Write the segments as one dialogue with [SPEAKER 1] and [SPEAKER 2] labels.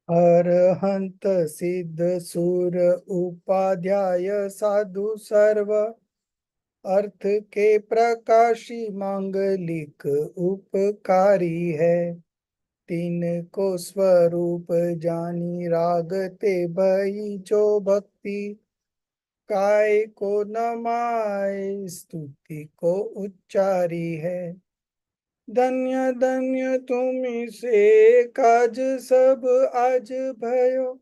[SPEAKER 1] अरहंत सिद्ध सुर उपाध्याय साधु सर्व अर्थ के प्रकाशी मांगलिक उपकारी है। तीन को स्वरूप जानी रागते भई जो भक्ति काय को नमाय स्तुति को उच्चारी है। धन्य धन्य तुम से काज सब आज भयो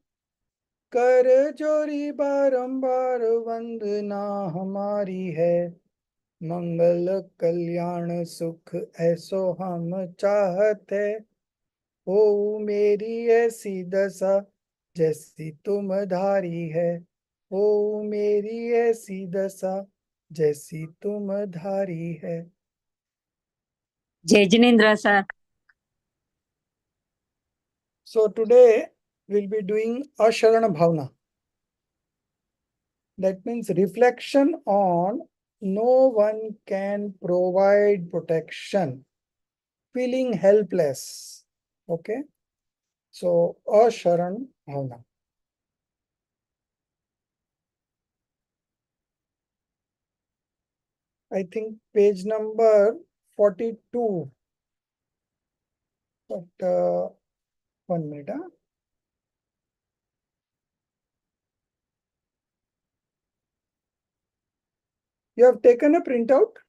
[SPEAKER 1] कर जोरी बारंबार वंदना हमारी है। मंगल कल्याण सुख ऐसो हम चाहते हो मेरी ऐसी दशा जैसी तुम धारी है। हो मेरी ऐसी दशा जैसी तुम धारी है।
[SPEAKER 2] जय Jinendra sir.
[SPEAKER 1] So today we'll be doing Asharana Bhavana. That means reflection on no one can provide protection, feeling helpless. Okay. So Asharana Bhavana. I think page number 42. But 1 minute. You have taken a printout?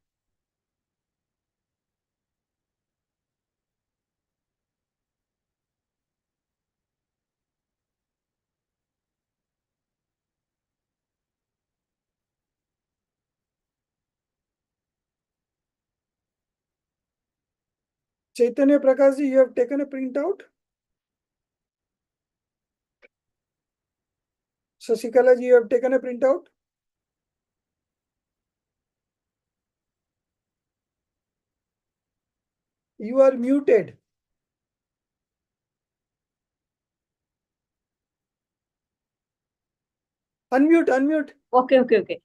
[SPEAKER 1] Chaitanya Prakash ji, you have taken a printout? Sasikala ji, you have taken a printout? You are muted. Unmute.
[SPEAKER 2] Okay.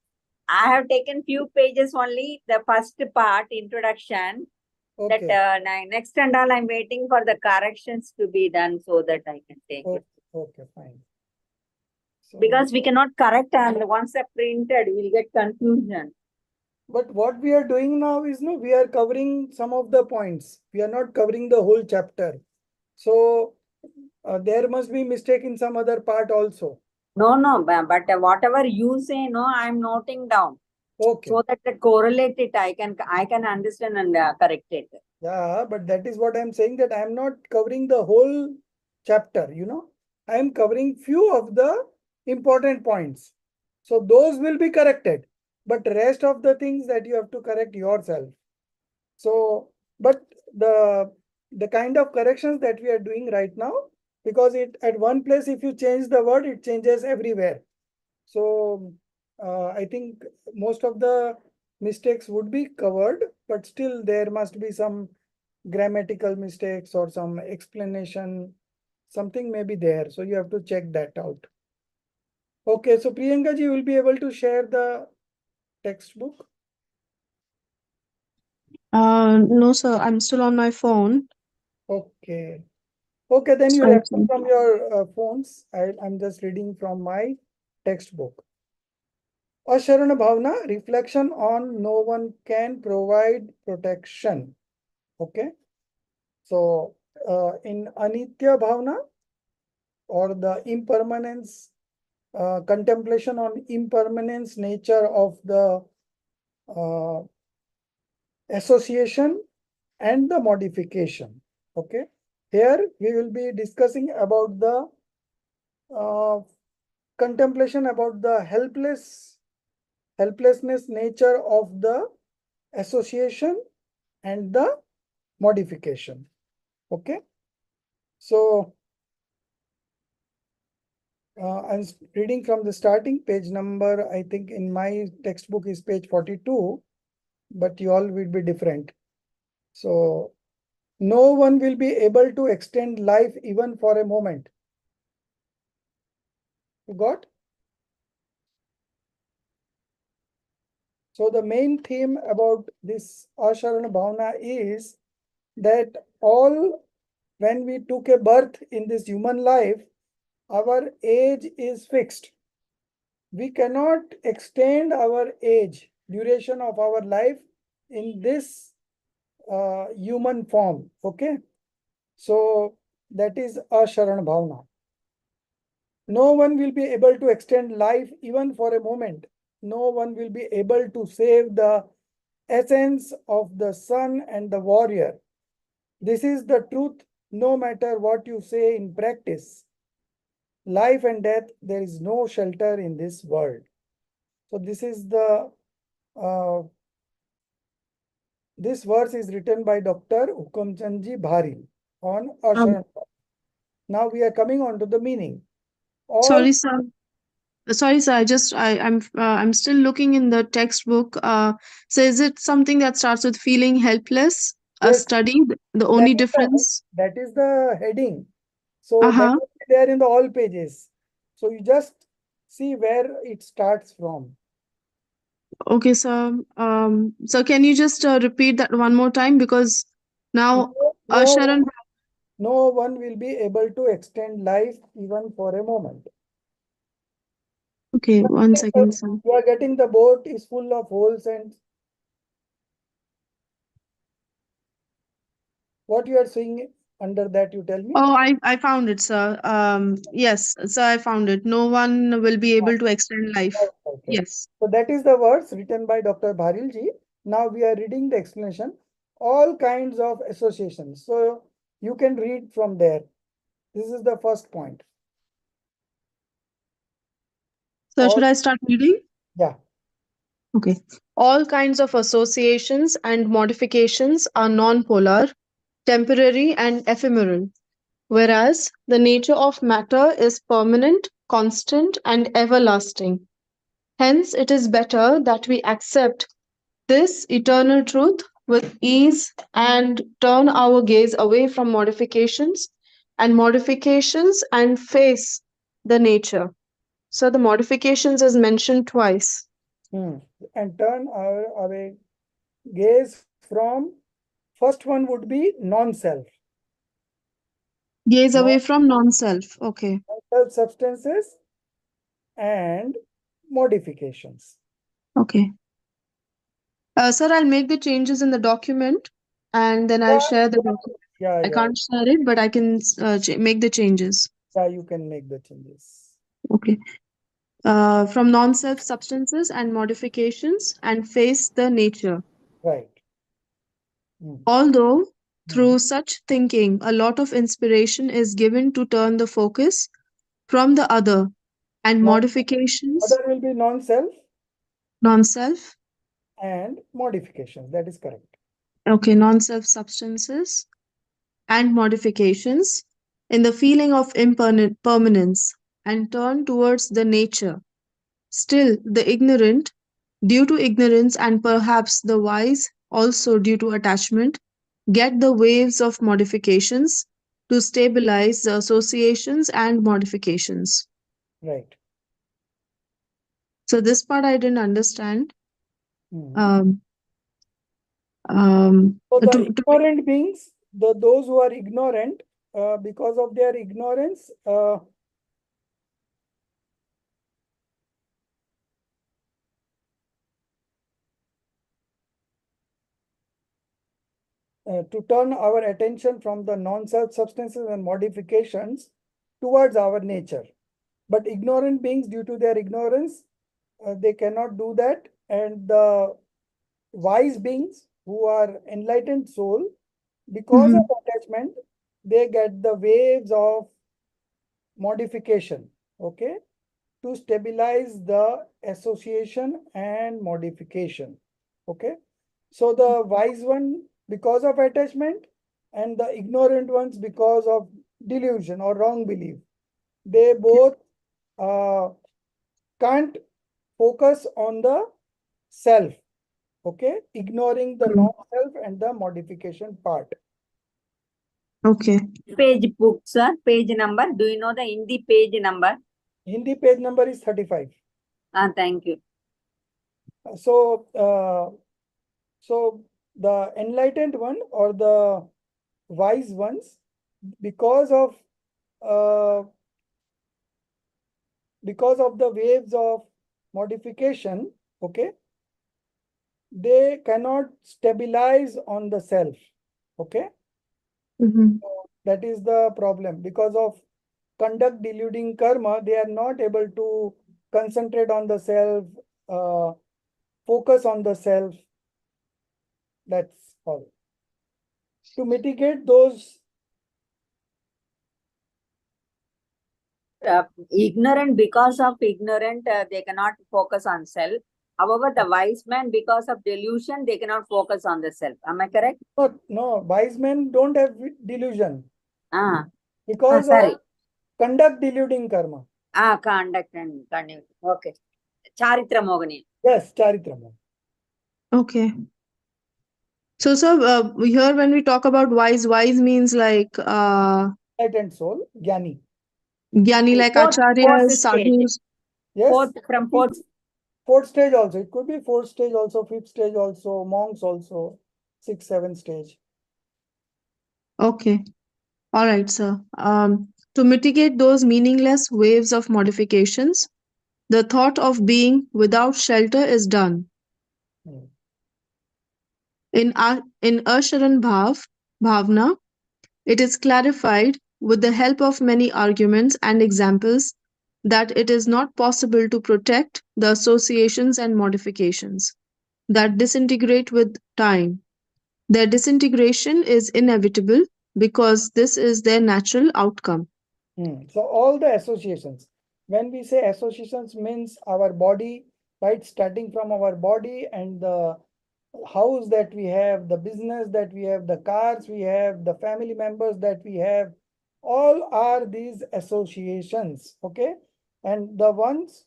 [SPEAKER 2] I have taken few pages only, the first part, introduction.
[SPEAKER 1] Okay.
[SPEAKER 2] That next and all, I'm waiting for the corrections to be done so that I can take it.
[SPEAKER 1] Okay, fine. So,
[SPEAKER 2] because we cannot correct, and once I printed, we'll get confusion.
[SPEAKER 1] But what we are doing now is, no, we are covering some of the points. We are not covering the whole chapter. So there must be mistake in some other part also.
[SPEAKER 2] No, but whatever you say, no, I'm noting down.
[SPEAKER 1] Okay.
[SPEAKER 2] So that the correlate it, I can understand and correct it.
[SPEAKER 1] Yeah, but that is what I'm saying, that I'm not covering the whole chapter, I'm covering few of the important points. So those will be corrected, but rest of the things that you have to correct yourself. So, but the kind of corrections that we are doing right now, because it at one place, if you change the word, it changes everywhere. So I think most of the mistakes would be covered, but still there must be some grammatical mistakes or some explanation, something may be there. So you have to check that out. Okay, so Priyanka ji will be able to share the textbook.
[SPEAKER 3] No, sir, I'm still on my phone.
[SPEAKER 1] Okay. Okay, then you
[SPEAKER 3] Sorry,
[SPEAKER 1] refer
[SPEAKER 3] sir.
[SPEAKER 1] from your phones. I'm just reading from my textbook. Asharana Bhavana, reflection on no one can provide protection. Okay. So in Anitya Bhavana, or the impermanence, contemplation on impermanence nature of the association and the modification. Okay. Here we will be discussing about the contemplation about the helplessness nature of the association and the modification. Okay. So I'm reading from the starting page number. I think in my textbook is page 42, but you all will be different. So no one will be able to extend life even for a moment. You got? So the main theme about this Asharana Bhavana is that all, when we took a birth in this human life, our age is fixed. We cannot extend our age, duration of our life in this human form. Okay. So that is Asharan Bhavana. No one will be able to extend life even for a moment. No one will be able to save the essence of the son and the warrior. This is the truth, no matter what you say in practice. Life and death, there is no shelter in this world. So this is the this verse is written by Dr. Hukamchandji Bharil on
[SPEAKER 3] Um,
[SPEAKER 1] Asharan. Now we are coming on to the meaning. All
[SPEAKER 3] sorry, sir. Sorry, sir. I'm still looking in the textbook. So is it something that starts with feeling helpless? A
[SPEAKER 1] yes,
[SPEAKER 3] study, the
[SPEAKER 1] that
[SPEAKER 3] only
[SPEAKER 1] is the
[SPEAKER 3] difference?
[SPEAKER 1] that is the heading. So that
[SPEAKER 3] Uh-huh.
[SPEAKER 1] will be there in the all pages. So you just see where it starts from.
[SPEAKER 3] Okay, sir. So can you just repeat that one more time? Because now,
[SPEAKER 1] No, no,
[SPEAKER 3] Sharon,
[SPEAKER 1] no one will be able to extend life even for a moment.
[SPEAKER 3] okay, one second, sir.
[SPEAKER 1] You are getting the boat is full of holes, and what you are seeing under that, you tell me.
[SPEAKER 3] Oh, I found it, sir. Yes, sir, I found it. No one will be able to extend life.
[SPEAKER 1] Okay.
[SPEAKER 3] Yes.
[SPEAKER 1] So that is the words written by Dr. Bharil ji. Now we are reading the explanation. All kinds of associations. So you can read from there. This is the first point.
[SPEAKER 3] So
[SPEAKER 1] All,
[SPEAKER 3] should I start reading?
[SPEAKER 1] yeah,
[SPEAKER 3] Okay. All kinds of associations and modifications are non-polar, temporary, and ephemeral, whereas the nature of matter is permanent, constant, and everlasting. Hence, it is better that we accept this eternal truth with ease and turn our gaze away from modifications and face the nature. So the modifications is mentioned twice.
[SPEAKER 1] and turn our away gaze from first one would be non-self.
[SPEAKER 3] Gaze away from non-self. Okay.
[SPEAKER 1] Non-self substances and modifications.
[SPEAKER 3] Okay. Sir, I'll make the changes in the document and then I'll
[SPEAKER 1] Yeah,
[SPEAKER 3] share the document.
[SPEAKER 1] yeah,
[SPEAKER 3] I
[SPEAKER 1] yeah,
[SPEAKER 3] can't share it, but I can make the changes.
[SPEAKER 1] yeah, you can make the changes.
[SPEAKER 3] Okay. From non-self substances and modifications and face the nature.
[SPEAKER 1] Right. Mm.
[SPEAKER 3] Although
[SPEAKER 1] Mm.
[SPEAKER 3] through such thinking, a lot of inspiration is given to turn the focus from the other and
[SPEAKER 1] Now,
[SPEAKER 3] modifications,
[SPEAKER 1] other will be non-self
[SPEAKER 3] non-self,
[SPEAKER 1] and modifications. That is correct.
[SPEAKER 3] okay, non-self substances and modifications in the feeling of impermanence and turn towards the nature. Still, the ignorant, due to ignorance and perhaps the wise, also due to attachment, get the waves of modifications to stabilize the associations and modifications.
[SPEAKER 1] Right.
[SPEAKER 3] So, this part I didn't understand.
[SPEAKER 1] Mm.
[SPEAKER 3] Um,
[SPEAKER 1] So the
[SPEAKER 3] to
[SPEAKER 1] ignorant beings, those who are ignorant, because of their ignorance, to turn our attention from the non-self substances and modifications towards our nature. But ignorant beings, due to their ignorance, they cannot do that. And the wise beings who are enlightened soul, because of
[SPEAKER 3] Mhm.
[SPEAKER 1] attachment, they get the waves of modification, okay, to stabilize the association and modification, okay. So the wise one because of attachment and the ignorant ones because of delusion or wrong belief, they both uh, can't focus on the self, okay, ignoring the
[SPEAKER 3] Okay.
[SPEAKER 1] non-self and the modification part.
[SPEAKER 3] Okay.
[SPEAKER 2] Page book, sir. Page number. Do you know the Hindi page number?
[SPEAKER 1] Hindi page number is 35.
[SPEAKER 2] Thank you.
[SPEAKER 1] So, so the enlightened one or the wise ones, because of uh, because of the waves of modification, okay, they cannot stabilize on the self, okay.
[SPEAKER 3] Mhm.
[SPEAKER 1] So that is the problem. Because of conduct deluding karma, they are not able to concentrate on the self, uh, focus on the self. That's all. To mitigate those,
[SPEAKER 2] Ignorant, because of ignorant, they cannot focus on self. However, the wise man, because of delusion, they cannot focus on the self. Am I correct?
[SPEAKER 1] no, wise men don't have delusion
[SPEAKER 2] Ah,
[SPEAKER 1] because
[SPEAKER 2] sorry.
[SPEAKER 1] of conduct deluding karma.
[SPEAKER 2] Conduct and conduct. Okay. Charitra Mogani.
[SPEAKER 1] Yes, charitrama.
[SPEAKER 3] Okay. So, sir, here when we talk about wise, wise means like
[SPEAKER 1] Light and soul, Gyani.
[SPEAKER 3] Gyani, like
[SPEAKER 2] Fourth
[SPEAKER 3] acharyas,
[SPEAKER 2] stage.
[SPEAKER 3] sadhus.
[SPEAKER 1] Yes,
[SPEAKER 2] From fourth.
[SPEAKER 1] fourth stage also. It could be fourth stage also, fifth stage also, monks also, sixth, seventh stage.
[SPEAKER 3] Okay. All right, sir. To mitigate those meaningless waves of modifications, the thought of being without shelter is done.
[SPEAKER 1] Hmm.
[SPEAKER 3] In Asharan Bhavna, it is clarified with the help of many arguments and examples that it is not possible to protect the associations and modifications that disintegrate with time. Their disintegration is inevitable because this is their natural outcome.
[SPEAKER 1] So all the associations, when we say associations means our body, right? Starting from our body and the house that we have, the business that we have, the cars we have, the family members that we have, all are these associations, okay? And the ones,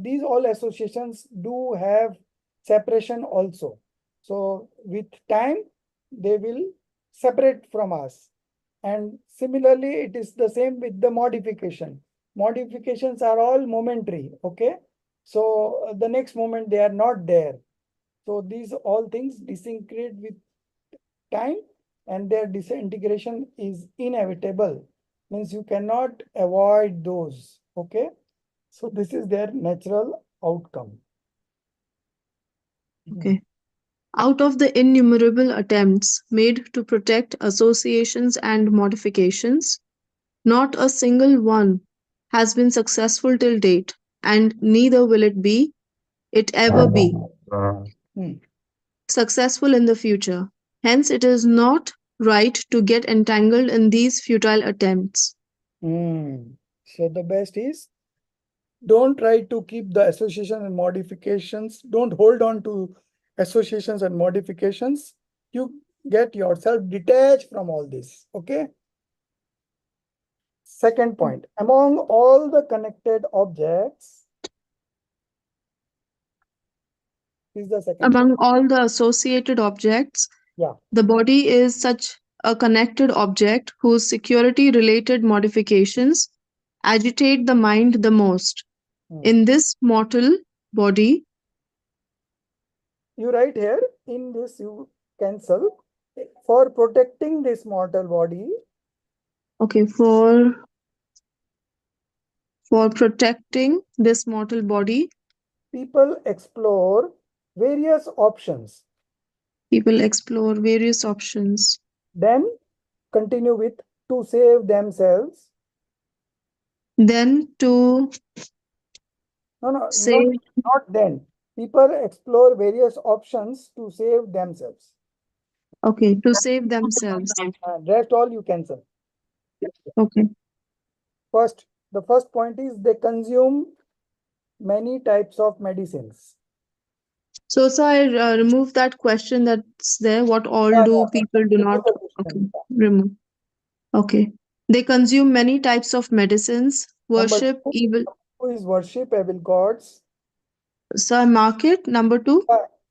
[SPEAKER 1] these all associations do have separation also. So with time, they will separate from us. And similarly, it is the same with the modification. Modifications are all momentary, okay? So the next moment they are not there. So these all things disintegrate with time and their disintegration is inevitable. Means you cannot avoid those, okay? So this is their natural outcome.
[SPEAKER 3] Okay. Out of the innumerable attempts made to protect associations and modifications, not a single one has been successful till date, and neither will it ever be
[SPEAKER 1] Hmm.
[SPEAKER 3] successful in the future. Hence, it is not right to get entangled in these futile attempts.
[SPEAKER 1] So the best is don't try to keep the association and modifications. Don't hold on to associations and modifications. You get yourself detached from all this. Okay. Second point, among all the connected objects, is the second point.
[SPEAKER 3] Among all the associated objects,
[SPEAKER 1] Yeah.
[SPEAKER 3] the body is such a connected object whose security related modifications agitate the mind the most.
[SPEAKER 1] Hmm.
[SPEAKER 3] In this mortal body,
[SPEAKER 1] You write here in this, you cancel for protecting this mortal body.
[SPEAKER 3] okay, for protecting this mortal body,
[SPEAKER 1] People explore various options.
[SPEAKER 3] people explore various options.
[SPEAKER 1] Then continue with to save themselves.
[SPEAKER 3] Then to
[SPEAKER 1] No, no,
[SPEAKER 3] save,
[SPEAKER 1] not then. People explore various options to save themselves.
[SPEAKER 3] okay, to save themselves.
[SPEAKER 1] And rest all you cancel.
[SPEAKER 3] Okay.
[SPEAKER 1] First, the first point is they consume many types of medicines.
[SPEAKER 3] So, I remove that question that's there. What all
[SPEAKER 1] Yeah,
[SPEAKER 3] do
[SPEAKER 1] yeah.
[SPEAKER 3] people do
[SPEAKER 1] Remove
[SPEAKER 3] not?
[SPEAKER 1] the
[SPEAKER 3] Okay,
[SPEAKER 1] question.
[SPEAKER 3] remove. Okay. They consume many types of medicines,
[SPEAKER 1] Number
[SPEAKER 3] worship
[SPEAKER 1] two,
[SPEAKER 3] evil.
[SPEAKER 1] who is worship evil gods.
[SPEAKER 3] So, I mark it. Number two.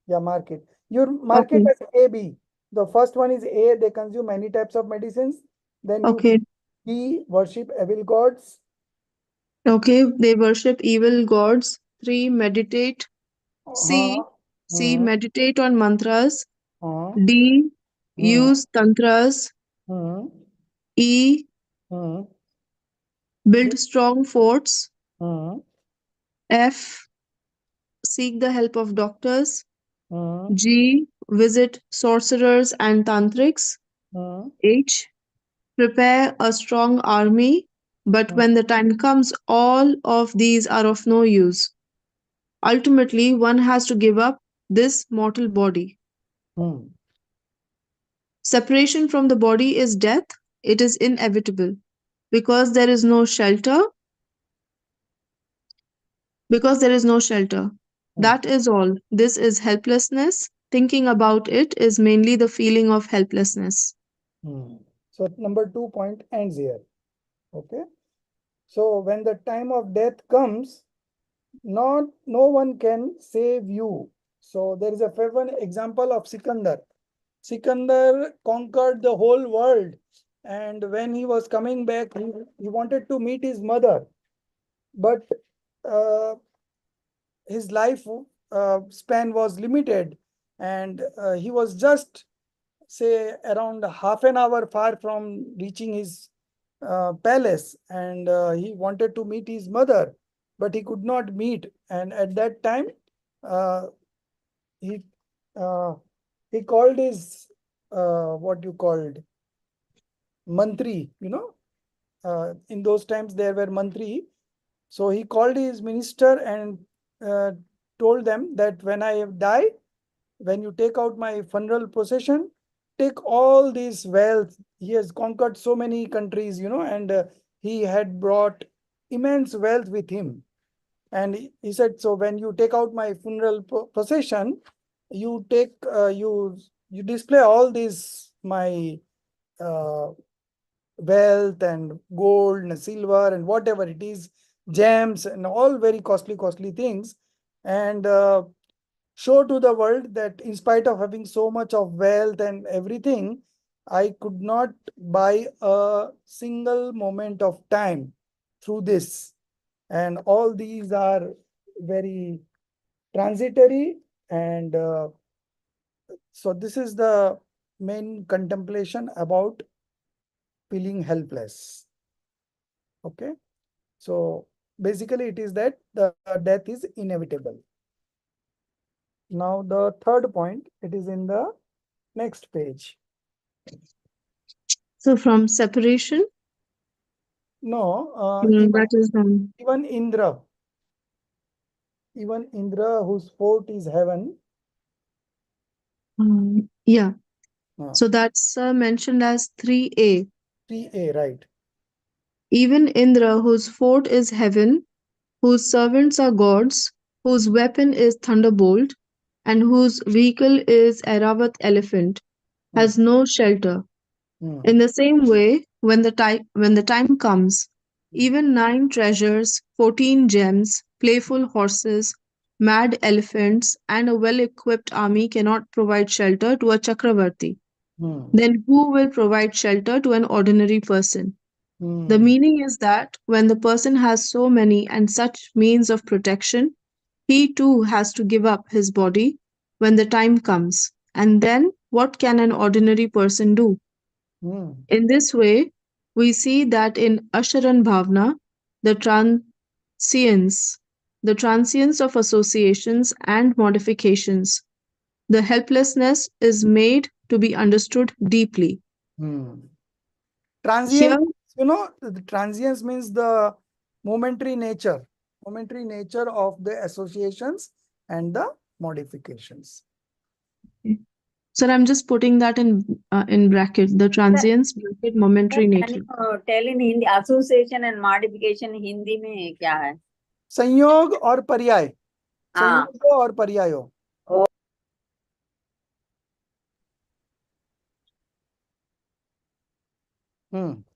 [SPEAKER 1] Yeah, mark it. Your market
[SPEAKER 3] Okay.
[SPEAKER 1] as A, B. The first one is A, they consume many types of medicines. Then you
[SPEAKER 3] Okay.
[SPEAKER 1] B, worship evil gods.
[SPEAKER 3] Okay. They worship evil gods. Three, meditate. C,
[SPEAKER 1] Uh,
[SPEAKER 3] C,
[SPEAKER 1] hmm,
[SPEAKER 3] meditate on mantras.
[SPEAKER 1] hmm,
[SPEAKER 3] D,
[SPEAKER 1] hmm,
[SPEAKER 3] use tantras.
[SPEAKER 1] hmm,
[SPEAKER 3] E,
[SPEAKER 1] hmm,
[SPEAKER 3] build strong forts.
[SPEAKER 1] hmm.
[SPEAKER 3] F. Seek the help of doctors.
[SPEAKER 1] Hmm.
[SPEAKER 3] G. Visit sorcerers and tantrics.
[SPEAKER 1] Hmm.
[SPEAKER 3] H. Prepare a strong army. But
[SPEAKER 1] Hmm.
[SPEAKER 3] when the time comes, all of these are of no use. Ultimately, one has to give up this mortal body.
[SPEAKER 1] Hmm.
[SPEAKER 3] Separation from the body is death. It is inevitable. Because there is no shelter, because there is no shelter.
[SPEAKER 1] Hmm.
[SPEAKER 3] That is all. This is helplessness. Thinking about it is mainly the feeling of helplessness.
[SPEAKER 1] Hmm. So number 2 point ends here. Okay. So when the time of death comes, no one can save you. So there is a famous example of Sikandar. Sikandar conquered the whole world, and when he was coming back, he wanted to meet his mother, but uh, his life span was limited, and he was just say around half an hour far from reaching his palace, and he wanted to meet his mother, but he could not meet. And at that time, uh, he uh, he called his what you called mantri. In those times there were mantri. So he called his minister and uh, told them that when I die, when you take out my funeral procession, take all this wealth. He has conquered so many countries, and he had brought immense wealth with him. And he said, so when you take out my funeral procession, you take you display all this my uh, wealth and gold and silver and whatever it is, gems and all very costly things, and show to the world that in spite of having so much of wealth and everything, I could not buy a single moment of time through this. And all these are very transitory. And so this is the main contemplation about feeling helpless. Okay. So basically it is that the death is inevitable. Now the third point, it is in the next page.
[SPEAKER 3] So, from separation,
[SPEAKER 1] No,
[SPEAKER 3] that is
[SPEAKER 1] even Indra, whose fort is heaven.
[SPEAKER 3] yeah.
[SPEAKER 1] uh,
[SPEAKER 3] So that's mentioned as 3A.
[SPEAKER 1] 3A, right?
[SPEAKER 3] Even Indra, whose fort is heaven, whose servants are gods, whose weapon is thunderbolt, and whose vehicle is Aravat elephant,
[SPEAKER 1] Hmm.
[SPEAKER 3] has no shelter.
[SPEAKER 1] Hmm.
[SPEAKER 3] In the same way, when the time comes, even 9 treasures, 14 gems, playful horses, mad elephants, and a well-equipped army cannot provide shelter to a Chakravarti.
[SPEAKER 1] Hmm.
[SPEAKER 3] Then who will provide shelter to an ordinary person? The
[SPEAKER 1] Hmm.
[SPEAKER 3] meaning is that when the person has so many and such means of protection, he too has to give up his body when the time comes. And then what can an ordinary person do?
[SPEAKER 1] Hmm.
[SPEAKER 3] In this way, we see that in Asharan Bhavna, the transience, the transience of associations and modifications, the helplessness is made to be understood deeply.
[SPEAKER 1] Hmm. Transient,
[SPEAKER 3] Here,
[SPEAKER 1] the transience means the momentary nature, of the associations and the modifications.
[SPEAKER 3] so I'm just putting that in bracket, the
[SPEAKER 2] Sir,
[SPEAKER 3] transience bracket momentary
[SPEAKER 2] can
[SPEAKER 3] nature.
[SPEAKER 2] you tell in Hindi association and modification Hindi में क्या है?
[SPEAKER 1] संयोग और पर्याय,
[SPEAKER 2] हाँ.
[SPEAKER 1] संयोग और पर्यायो.
[SPEAKER 2] Oh.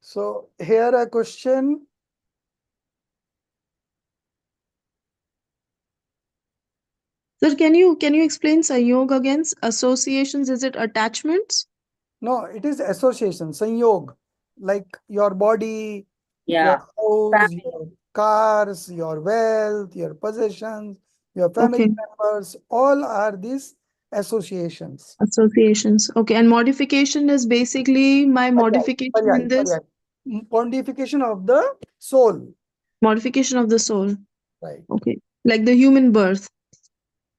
[SPEAKER 1] So here a question.
[SPEAKER 3] Sir, can you explain Sanyog again? Associations, is it attachments?
[SPEAKER 1] No, it is association, sanyog, like your body, your
[SPEAKER 2] Yeah.
[SPEAKER 1] house,
[SPEAKER 2] Family.
[SPEAKER 1] your cars, your wealth, your possessions, your family
[SPEAKER 3] Okay,
[SPEAKER 1] members, all are these associations.
[SPEAKER 3] associations. Okay, and modification is basically my
[SPEAKER 1] Paryay,
[SPEAKER 3] modification
[SPEAKER 1] paryay,
[SPEAKER 3] in this
[SPEAKER 1] paryay. Pontification of the soul.
[SPEAKER 3] modification of the soul.
[SPEAKER 1] Right.
[SPEAKER 3] Okay. Like the human birth.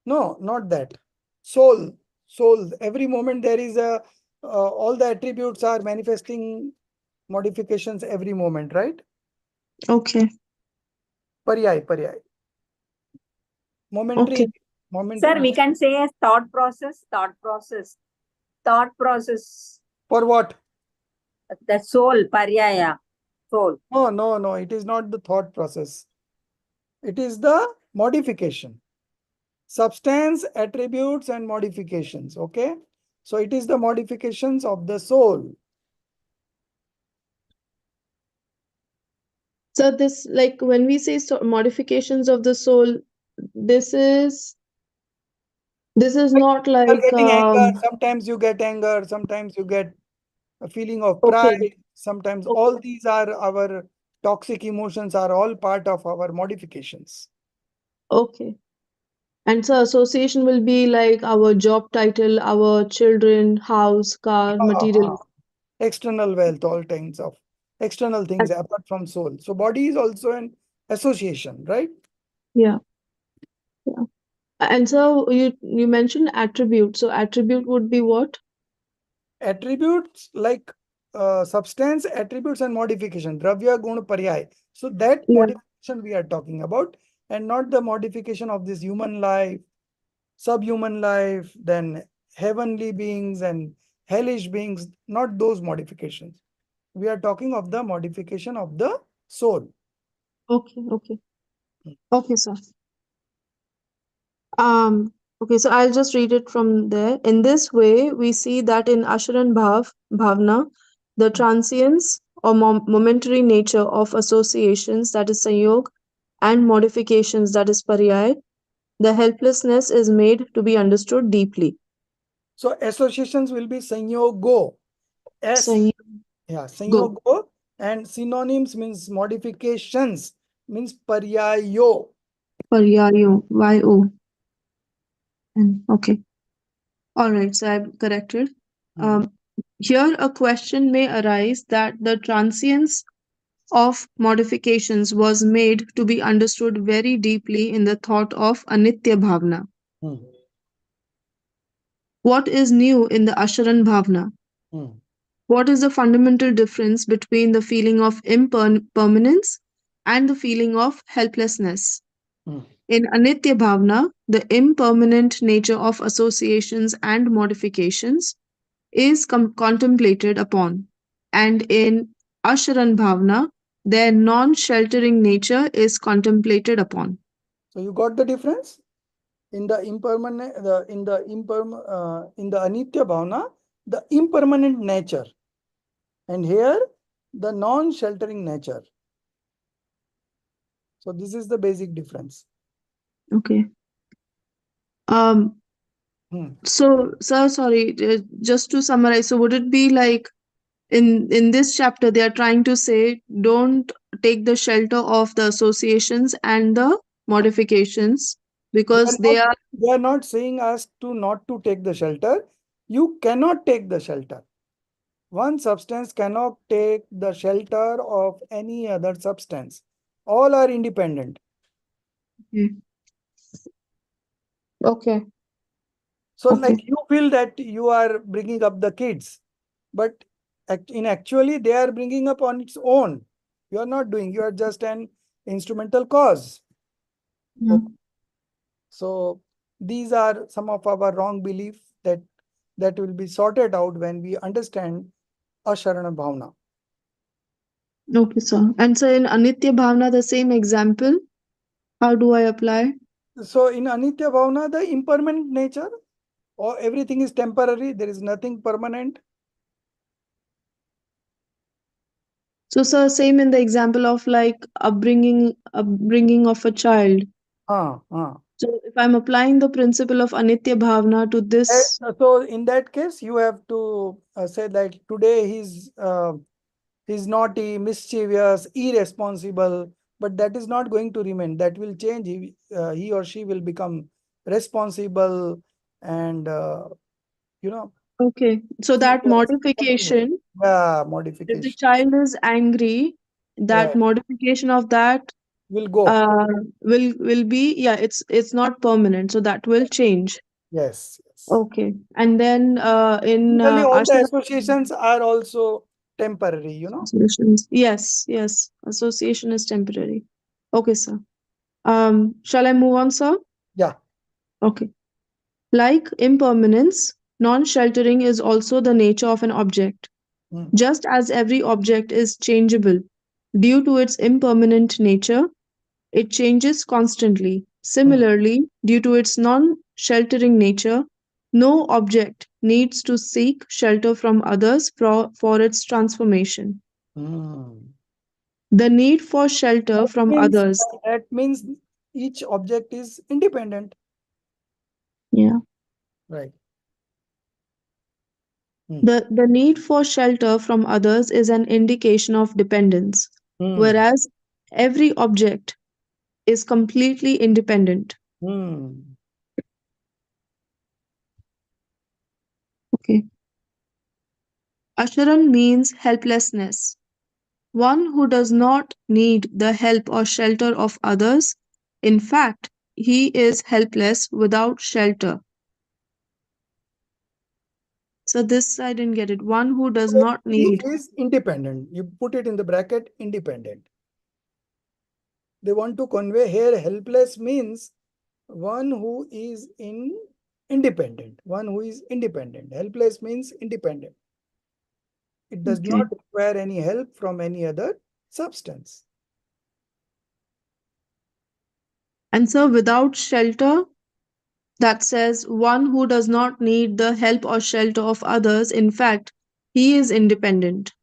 [SPEAKER 1] No, not that. Soul, soul. Every moment there is a, all the attributes are manifesting modifications every moment, right?
[SPEAKER 3] Okay.
[SPEAKER 1] Paryay, paryay. Momentary,
[SPEAKER 3] Okay.
[SPEAKER 2] Sir, we
[SPEAKER 1] momentary.
[SPEAKER 2] can say as thought process, thought process, thought process.
[SPEAKER 1] For what?
[SPEAKER 2] The soul, paryaya, soul.
[SPEAKER 1] No, no, no. It is not the thought process. It is the modification. Substance, attributes, and modifications. Okay. So it is the modifications of the soul.
[SPEAKER 3] So this, like when we say modifications of the soul, this is
[SPEAKER 1] Like
[SPEAKER 3] not
[SPEAKER 1] you are
[SPEAKER 3] like
[SPEAKER 1] getting anger. Sometimes you get anger. Sometimes you get a feeling of
[SPEAKER 3] okay.
[SPEAKER 1] pride. Sometimes
[SPEAKER 3] Okay.
[SPEAKER 1] all these are our toxic emotions are all part of our modifications.
[SPEAKER 3] Okay. And so association will be like our job title, our children, house, car,
[SPEAKER 1] Ah,
[SPEAKER 3] material.
[SPEAKER 1] ah. External wealth, all kinds of external things
[SPEAKER 3] And-
[SPEAKER 1] apart from soul. So body is also an association, right?
[SPEAKER 3] Yeah. Yeah. And so you mentioned attribute. So attribute would be what?
[SPEAKER 1] Attributes like substance, attributes, and modification. Dravya, guna, paryay. So that
[SPEAKER 3] Yeah.
[SPEAKER 1] modification we are talking about, and not the modification of this human life, subhuman life, then heavenly beings and hellish beings, not those modifications. We are talking of the modification of the soul.
[SPEAKER 3] Okay. Okay. Okay, sir. Okay, so I'll just read it from there. In this way, we see that in Asharan Bhavna, the transience or momentary nature of associations, that is Sanyog, and modifications, that is Paryay, the helplessness is made to be understood deeply.
[SPEAKER 1] So associations will be sanyogo. S,
[SPEAKER 3] Sanyog,
[SPEAKER 1] yeah, sanyogo, and synonyms means modifications, means paryayo.
[SPEAKER 3] Paryayo, Y-O. Okay. All right, so I've corrected.
[SPEAKER 1] Hmm.
[SPEAKER 3] Here, a question may arise that the transience of modifications was made to be understood very deeply in the thought of Anitya Bhavna.
[SPEAKER 1] Hmm.
[SPEAKER 3] What is new in the Asharan Bhavna?
[SPEAKER 1] Hmm.
[SPEAKER 3] What is the fundamental difference between the feeling of impermanence and the feeling of helplessness?
[SPEAKER 1] Hmm.
[SPEAKER 3] In Anitya Bhavna, the impermanent nature of associations and modifications is contemplated upon, and in Asharan Bhavna, their non sheltering nature is contemplated upon.
[SPEAKER 1] So you got the difference in the impermanent, in the anitya bhavana, the impermanent nature, and here the non-sheltering nature. So this is the basic difference.
[SPEAKER 3] Okay. Um,
[SPEAKER 1] Hmm.
[SPEAKER 3] so, sir, sorry, just to summarize, so would it be like in this chapter they are trying to say don't take the shelter of the associations and the modifications
[SPEAKER 1] They
[SPEAKER 3] because
[SPEAKER 1] are not,
[SPEAKER 3] they are
[SPEAKER 1] they are not saying us to not to take the shelter. You cannot take the shelter. One substance cannot take the shelter of any other substance. All are independent.
[SPEAKER 3] okay. Okay.
[SPEAKER 1] So
[SPEAKER 3] Okay.
[SPEAKER 1] like you feel that you are bringing up the kids, but in actually they are bringing up on its own. You are not doing, you are just an instrumental cause. Okay.
[SPEAKER 3] Mm.
[SPEAKER 1] So these are some of our wrong belief that will be sorted out when we understand Asharana Bhavana.
[SPEAKER 3] Okay, sir. And so in Anitya Bhavana, the same example, how do I apply?
[SPEAKER 1] So in Anitya Bhavana, the impermanent nature, or everything is temporary, there is nothing permanent.
[SPEAKER 3] So, sir, same in the example of like upbringing of a child.
[SPEAKER 1] Ah, ah.
[SPEAKER 3] So, if I'm applying the principle of Anitya Bhavana to this,
[SPEAKER 1] So in that case, you have to say that today he's naughty, mischievous, irresponsible, but that is not going to remain. That will change. He or she will become responsible and
[SPEAKER 3] okay, so that
[SPEAKER 1] serious. Continue.
[SPEAKER 3] modification,
[SPEAKER 1] Yeah,
[SPEAKER 3] if the
[SPEAKER 1] modification.
[SPEAKER 3] child is angry,
[SPEAKER 1] Yeah.
[SPEAKER 3] that modification of that
[SPEAKER 1] will go.
[SPEAKER 3] Will be, yeah, it's not permanent, so that will change.
[SPEAKER 1] Yes.
[SPEAKER 3] Okay. And then in
[SPEAKER 1] Similarly, all the
[SPEAKER 3] ashram
[SPEAKER 1] associations are also temporary,
[SPEAKER 3] associations, yes, association is temporary. Okay, sir. Shall I move on, sir?
[SPEAKER 1] Yeah.
[SPEAKER 3] Okay. Like impermanence, non-sheltering is also the nature of an object.
[SPEAKER 1] Hmm.
[SPEAKER 3] Just as every object is changeable due to its impermanent nature, it changes constantly.
[SPEAKER 1] Hmm.
[SPEAKER 3] Similarly, due to its non-sheltering nature, no object needs to seek shelter from others for its transformation.
[SPEAKER 1] Hmm.
[SPEAKER 3] The need for shelter
[SPEAKER 1] That
[SPEAKER 3] from
[SPEAKER 1] means
[SPEAKER 3] others.
[SPEAKER 1] that means each object is independent.
[SPEAKER 3] Yeah.
[SPEAKER 1] Right. Hmm.
[SPEAKER 3] The need for shelter from others is an indication of dependence,
[SPEAKER 1] Hmm.
[SPEAKER 3] whereas every object is completely independent.
[SPEAKER 1] Hmm.
[SPEAKER 3] Okay. Asharan means helplessness. One who does not need the help or shelter of others. In fact, he is helpless without shelter. So this I didn't get it. One who does
[SPEAKER 1] So
[SPEAKER 3] not
[SPEAKER 1] he
[SPEAKER 3] need.
[SPEAKER 1] is independent. You put it in the bracket, independent. They want to convey here helpless means one who is independent. One who is independent. Helpless means independent. It does
[SPEAKER 3] Okay.
[SPEAKER 1] not require any help from any other substance.
[SPEAKER 3] And so without shelter, that says one who does not need the help or shelter of others. In fact, he is independent.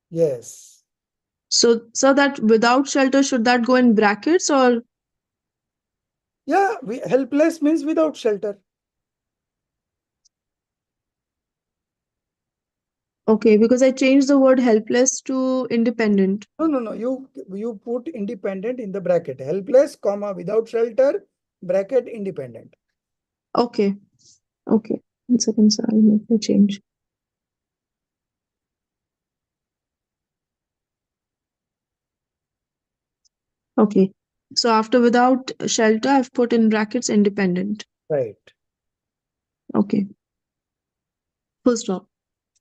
[SPEAKER 1] Yes.
[SPEAKER 3] So that without shelter, should that go in brackets or
[SPEAKER 1] Yeah, helpless means without shelter.
[SPEAKER 3] okay? Because I changed the word helpless to independent.
[SPEAKER 1] No. You put independent in the bracket. Helpless, comma, without shelter, bracket, independent.
[SPEAKER 3] Okay. Okay. 1 second, sir. I'll make the change. Okay. So after without shelter, I've put in brackets independent.
[SPEAKER 1] Right.
[SPEAKER 3] Okay. Full stop.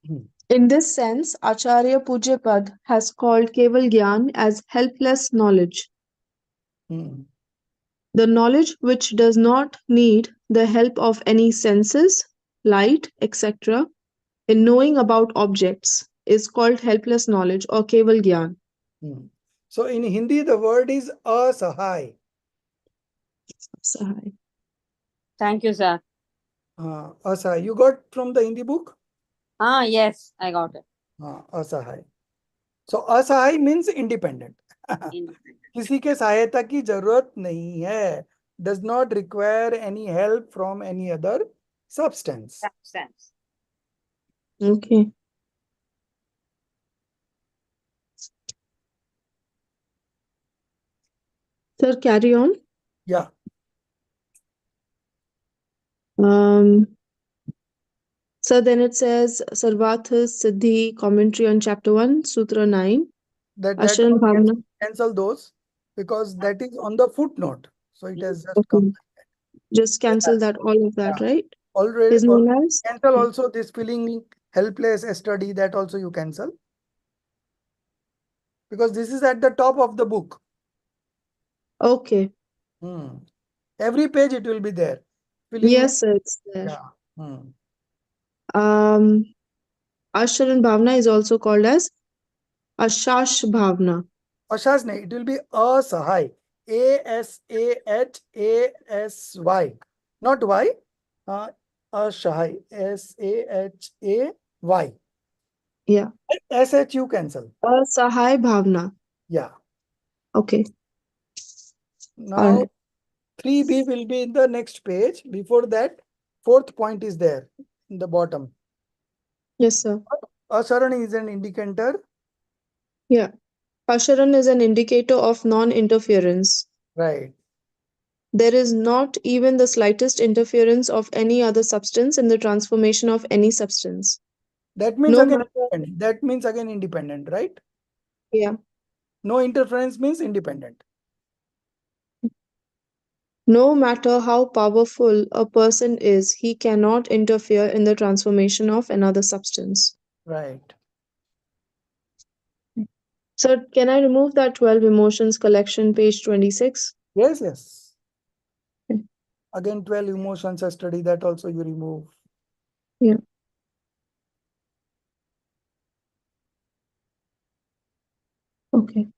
[SPEAKER 1] Hmm.
[SPEAKER 3] In this sense, Acharya Pujyapad has called Keval Gyan as helpless knowledge.
[SPEAKER 1] Hmm.
[SPEAKER 3] The knowledge which does not need the help of any senses, light, etc., in knowing about objects is called helpless knowledge or Keval Gyan.
[SPEAKER 1] Hmm. So in Hindi, the word is asahai.
[SPEAKER 3] Sahai.
[SPEAKER 2] Thank you, sir.
[SPEAKER 1] Asahai. You got from the Hindi book?
[SPEAKER 2] Yes, I got it.
[SPEAKER 1] असहाय. So असहाय means independent.
[SPEAKER 2] Independent.
[SPEAKER 1] किसी के सहायता की जरूरत नहीं है. Does not require any help from any other substance.
[SPEAKER 2] Substance.
[SPEAKER 3] Okay. Sir, carry on.
[SPEAKER 1] Yeah.
[SPEAKER 3] So then it says Sarvatha Siddhi commentary on chapter 1, Sutra 9.
[SPEAKER 1] That
[SPEAKER 3] Asharan Bhavana.
[SPEAKER 1] cancel those because that is on the footnote. So it has just come.
[SPEAKER 3] Okay. Just cancel
[SPEAKER 1] Yeah.
[SPEAKER 3] that, all of that,
[SPEAKER 1] Yeah.
[SPEAKER 3] right?
[SPEAKER 1] Already
[SPEAKER 3] Is known as?
[SPEAKER 1] cancel
[SPEAKER 3] Okay.
[SPEAKER 1] also this feeling helpless study, that also you cancel because this is at the top of the book.
[SPEAKER 3] Okay.
[SPEAKER 1] Every page it will be there. Feeling.
[SPEAKER 3] Yes, sir, it's there.
[SPEAKER 1] Yeah.
[SPEAKER 3] Asharan Bhavana is also called as Ashash Bhavana.
[SPEAKER 1] Ashas nahi, it will be asahai. ASAHASY. Not Y. Ashahai. SAHAY.
[SPEAKER 3] Yeah.
[SPEAKER 1] SH you cancel.
[SPEAKER 3] Asahai Bhavana.
[SPEAKER 1] Yeah.
[SPEAKER 3] Okay. All
[SPEAKER 1] Now
[SPEAKER 3] right.
[SPEAKER 1] 3B will be in the next page. Before that, fourth point is there in the bottom.
[SPEAKER 3] Yes, sir.
[SPEAKER 1] Asarani is an indicator.
[SPEAKER 3] Yeah. Asharan is an indicator of non-interference.
[SPEAKER 1] Right.
[SPEAKER 3] There is not even the slightest interference of any other substance in the transformation of any substance.
[SPEAKER 1] That means
[SPEAKER 3] No
[SPEAKER 1] again
[SPEAKER 3] matter.
[SPEAKER 1] independent. That means again independent, right?
[SPEAKER 3] Yeah.
[SPEAKER 1] No interference means independent.
[SPEAKER 3] No matter how powerful a person is, he cannot interfere in the transformation of another substance.
[SPEAKER 1] Right.
[SPEAKER 3] So, can I remove that 12 emotions collection, page 26?
[SPEAKER 1] Yes, yes.
[SPEAKER 3] Okay.
[SPEAKER 1] Again, 12 emotions a study, that also you remove.
[SPEAKER 3] Yeah. Okay.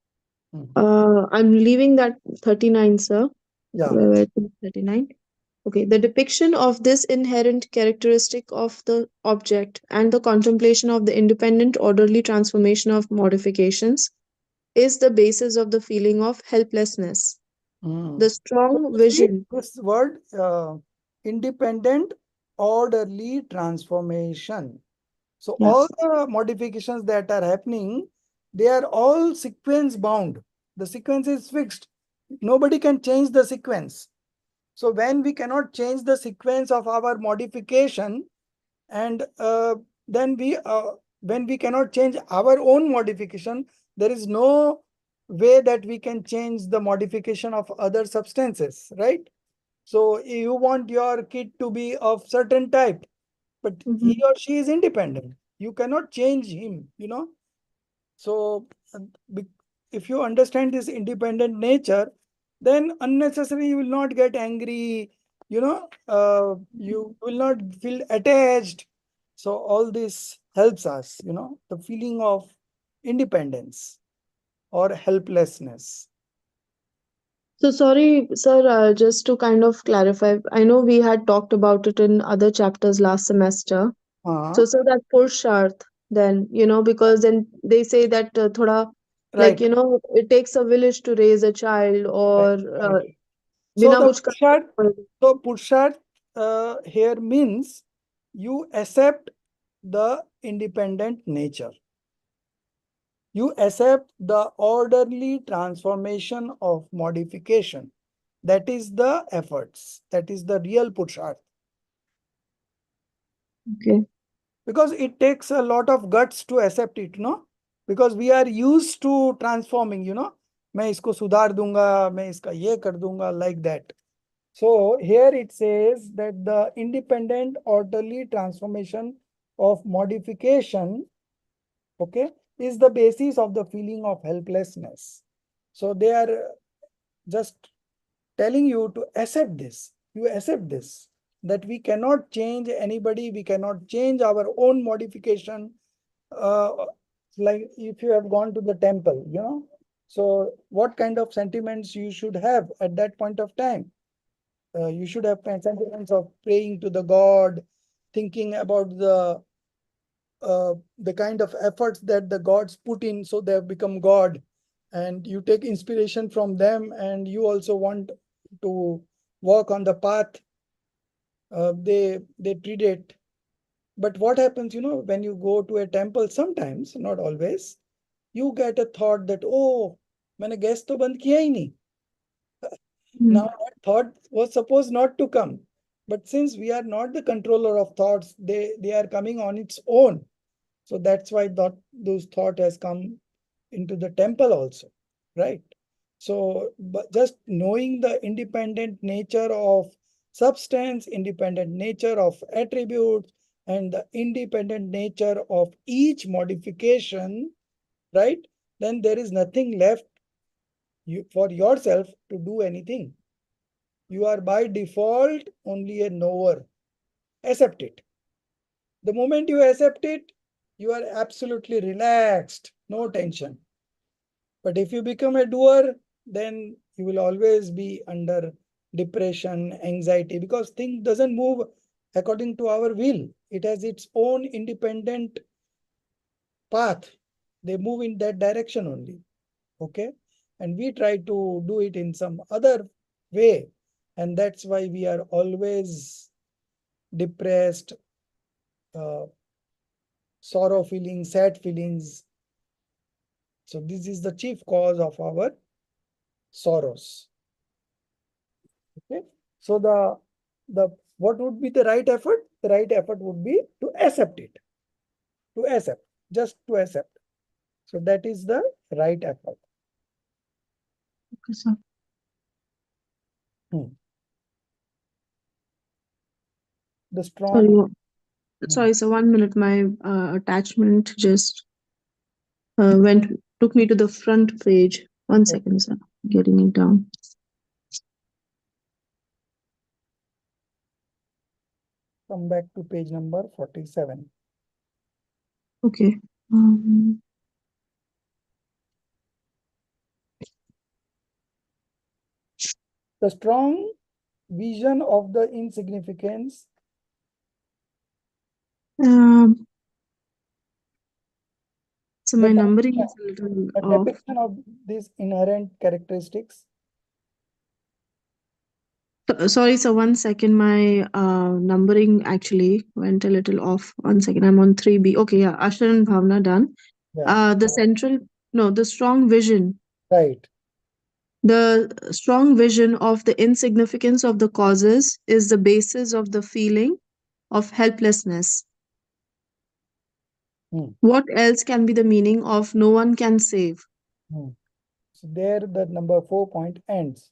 [SPEAKER 3] I'm leaving that 39, sir.
[SPEAKER 1] Yeah.
[SPEAKER 3] Where is 39? Okay. The depiction of this inherent characteristic of the object and the contemplation of the independent orderly transformation of modifications is the basis of the feeling of helplessness. The
[SPEAKER 1] So
[SPEAKER 3] strong
[SPEAKER 1] you see
[SPEAKER 3] vision.
[SPEAKER 1] this word, independent orderly transformation. So
[SPEAKER 3] Yeah.
[SPEAKER 1] all the modifications that are happening, they are all sequence bound. The sequence is fixed. Nobody can change the sequence. So when we cannot change the sequence of our modification, and then when we cannot change our own modification, there is no way that we can change the modification of other substances, right? So you want your kid to be of certain type, but he
[SPEAKER 3] Mhm.
[SPEAKER 1] or she is independent. You cannot change him, you know. So if you understand this independent nature, then unnecessarily you will not get angry, you know, you will not feel attached. So all this helps us, you know, the feeling of independence or helplessness.
[SPEAKER 3] So sorry, sir, just to kind of clarify, I know we had talked about it in other chapters last semester.
[SPEAKER 1] Uh,
[SPEAKER 3] So that Purusharth, then, because then they say that thoda, like,
[SPEAKER 1] right,
[SPEAKER 3] it takes a village to raise a child,
[SPEAKER 1] right,
[SPEAKER 3] or
[SPEAKER 1] right. So
[SPEAKER 3] bina
[SPEAKER 1] the
[SPEAKER 3] kuch
[SPEAKER 1] Purusharth,
[SPEAKER 3] karne.
[SPEAKER 1] here means you accept the independent nature. You accept the orderly transformation of modification. That is the efforts. That is the real Purusharth.
[SPEAKER 3] Okay.
[SPEAKER 1] Because it takes a lot of guts to accept it, no? Because we are used to transforming, you know. मैं इसको सुधार दूंगा, मैं इसका ये कर दूंगा, like that. So here it says that the independent orderly transformation of modification, okay, is the basis of the feeling of helplessness. So they are just telling you to accept this. You accept this, that we cannot change anybody, we cannot change our own modification. Like if you have gone to the temple, you know, so what kind of sentiments you should have at that point of time? You should have sentiments of praying to the God, thinking about the kind of efforts that the gods put in, so they have become God, and you take inspiration from them, and you also want to walk on the path they treat it. But what happens, you know, when you go to a temple, sometimes, not always, you get a thought that, oh, मैंने gas तो बंद किया ही नहीं. Now that thought was supposed not to come, but since we are not the controller of thoughts, they are coming on its own. So that's why those thought has come into the temple also, right? So but just knowing the independent nature of substance, independent nature of attributes, and the independent nature of each modification, right? Then there is nothing left for yourself to do anything. You are by default only a knower. Accept it. The moment you accept it, you are absolutely relaxed, no tension. But if you become a doer, then you will always be under depression, anxiety, because things doesn't move according to our will. It has its own independent path. They move in that direction only. Okay. And we try to do it in some other way. And that's why we are always depressed, uh, sorrow feelings, sad feelings. So this is the chief cause of our sorrows. Okay. So the what would be the right effort? The right effort would be to accept it. To accept. Just to accept. So that is the right effort.
[SPEAKER 3] Okay, sir.
[SPEAKER 1] Hmm. The
[SPEAKER 3] Sorry,
[SPEAKER 1] strong.
[SPEAKER 3] sorry, so 1 minute. My attachment just took me to the front page. 1 second, sir. Getting it down.
[SPEAKER 1] Come back to page number 47.
[SPEAKER 3] Okay.
[SPEAKER 1] The strong vision of the insignificance.
[SPEAKER 3] Um, so
[SPEAKER 1] The
[SPEAKER 3] my numbering is a little
[SPEAKER 1] the
[SPEAKER 3] off.
[SPEAKER 1] depiction of these inherent characteristics.
[SPEAKER 3] Sorry, so 1 second. My numbering actually went a little off. 1 second. I'm on 3B. Okay, yeah. Ashar and Bhavna done.
[SPEAKER 1] Yeah,
[SPEAKER 3] The strong vision.
[SPEAKER 1] right.
[SPEAKER 3] The strong vision of the insignificance of the causes is the basis of the feeling of helplessness.
[SPEAKER 1] Hmm.
[SPEAKER 3] What else can be the meaning of no one can save?
[SPEAKER 1] Hmm. So there the number 4 point ends.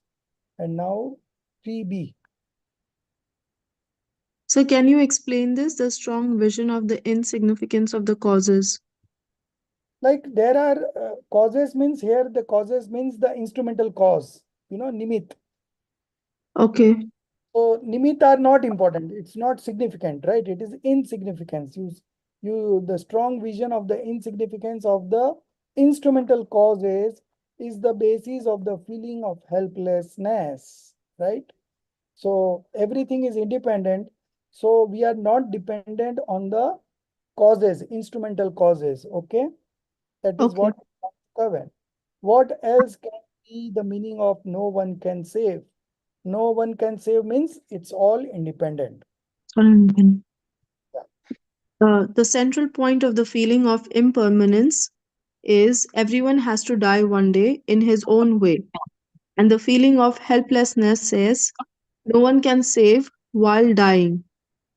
[SPEAKER 1] And now 3B.
[SPEAKER 3] So can you explain this? The strong vision of the insignificance of the causes.
[SPEAKER 1] Like there are causes means here the causes means the instrumental cause, nimit.
[SPEAKER 3] Okay.
[SPEAKER 1] So nimit are not important. It's not significant, right? It is insignificance. The strong vision of the insignificance of the instrumental causes is the basis of the feeling of helplessness, right? So everything is independent. So we are not dependent on the causes, instrumental causes. Okay. That is
[SPEAKER 3] Okay.
[SPEAKER 1] what cover. What else can be the meaning of no one can save? No one can save means it's all independent.
[SPEAKER 3] Fine.
[SPEAKER 1] Yeah.
[SPEAKER 3] The central point of the feeling of impermanence is everyone has to die one day in his own way. And the feeling of helplessness says no one can save while dying.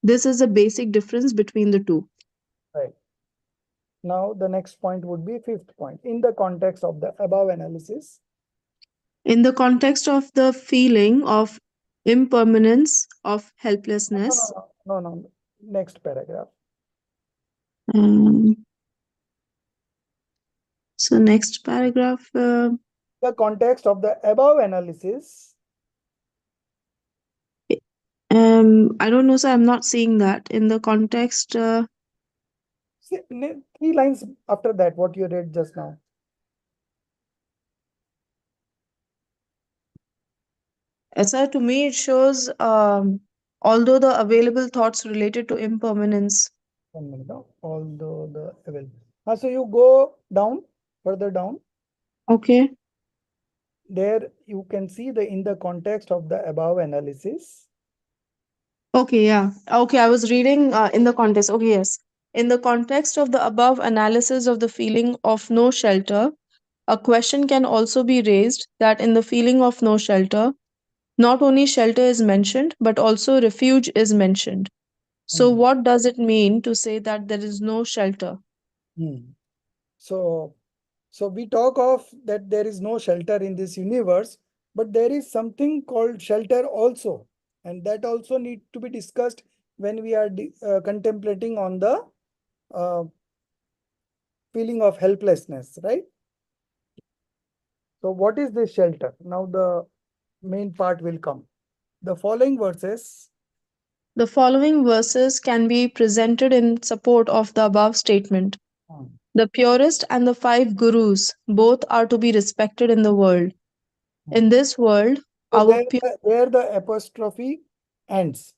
[SPEAKER 3] This is a basic difference between the two.
[SPEAKER 1] Right. Now the next point would be fifth point. In the context of the above analysis,
[SPEAKER 3] In the context of the feeling of impermanence, of helplessness,
[SPEAKER 1] no. Next paragraph.
[SPEAKER 3] um, so next paragraph,
[SPEAKER 1] The context of the above analysis.
[SPEAKER 3] I don't know, sir, I'm not seeing that. In the context,
[SPEAKER 1] See, 3 lines after that, what you read just now.
[SPEAKER 3] sir, to me it shows, although the available thoughts related to impermanence.
[SPEAKER 1] 1 minute now. Although the available. So you go down, further down.
[SPEAKER 3] Okay.
[SPEAKER 1] There you can see in the context of the above analysis.
[SPEAKER 3] Okay, yeah. Okay, I was reading in the context. Okay, yes. In the context of the above analysis of the feeling of no shelter, a question can also be raised that in the feeling of no shelter, not only shelter is mentioned, but also refuge is mentioned. So,
[SPEAKER 1] Hmm.
[SPEAKER 3] what does it mean to say that there is no shelter?
[SPEAKER 1] Hmm. So we talk of that there is no shelter in this universe, but there is something called shelter also, and that also need to be discussed when we are contemplating on the uh, feeling of helplessness, right? So what is this shelter? Now the main part will come. The following verses.
[SPEAKER 3] The following verses can be presented in support of the above statement.
[SPEAKER 1] Hmm.
[SPEAKER 3] The purest and the five gurus both are to be respected in the world. In this world,
[SPEAKER 1] So
[SPEAKER 3] our pure.
[SPEAKER 1] there the apostrophe ends.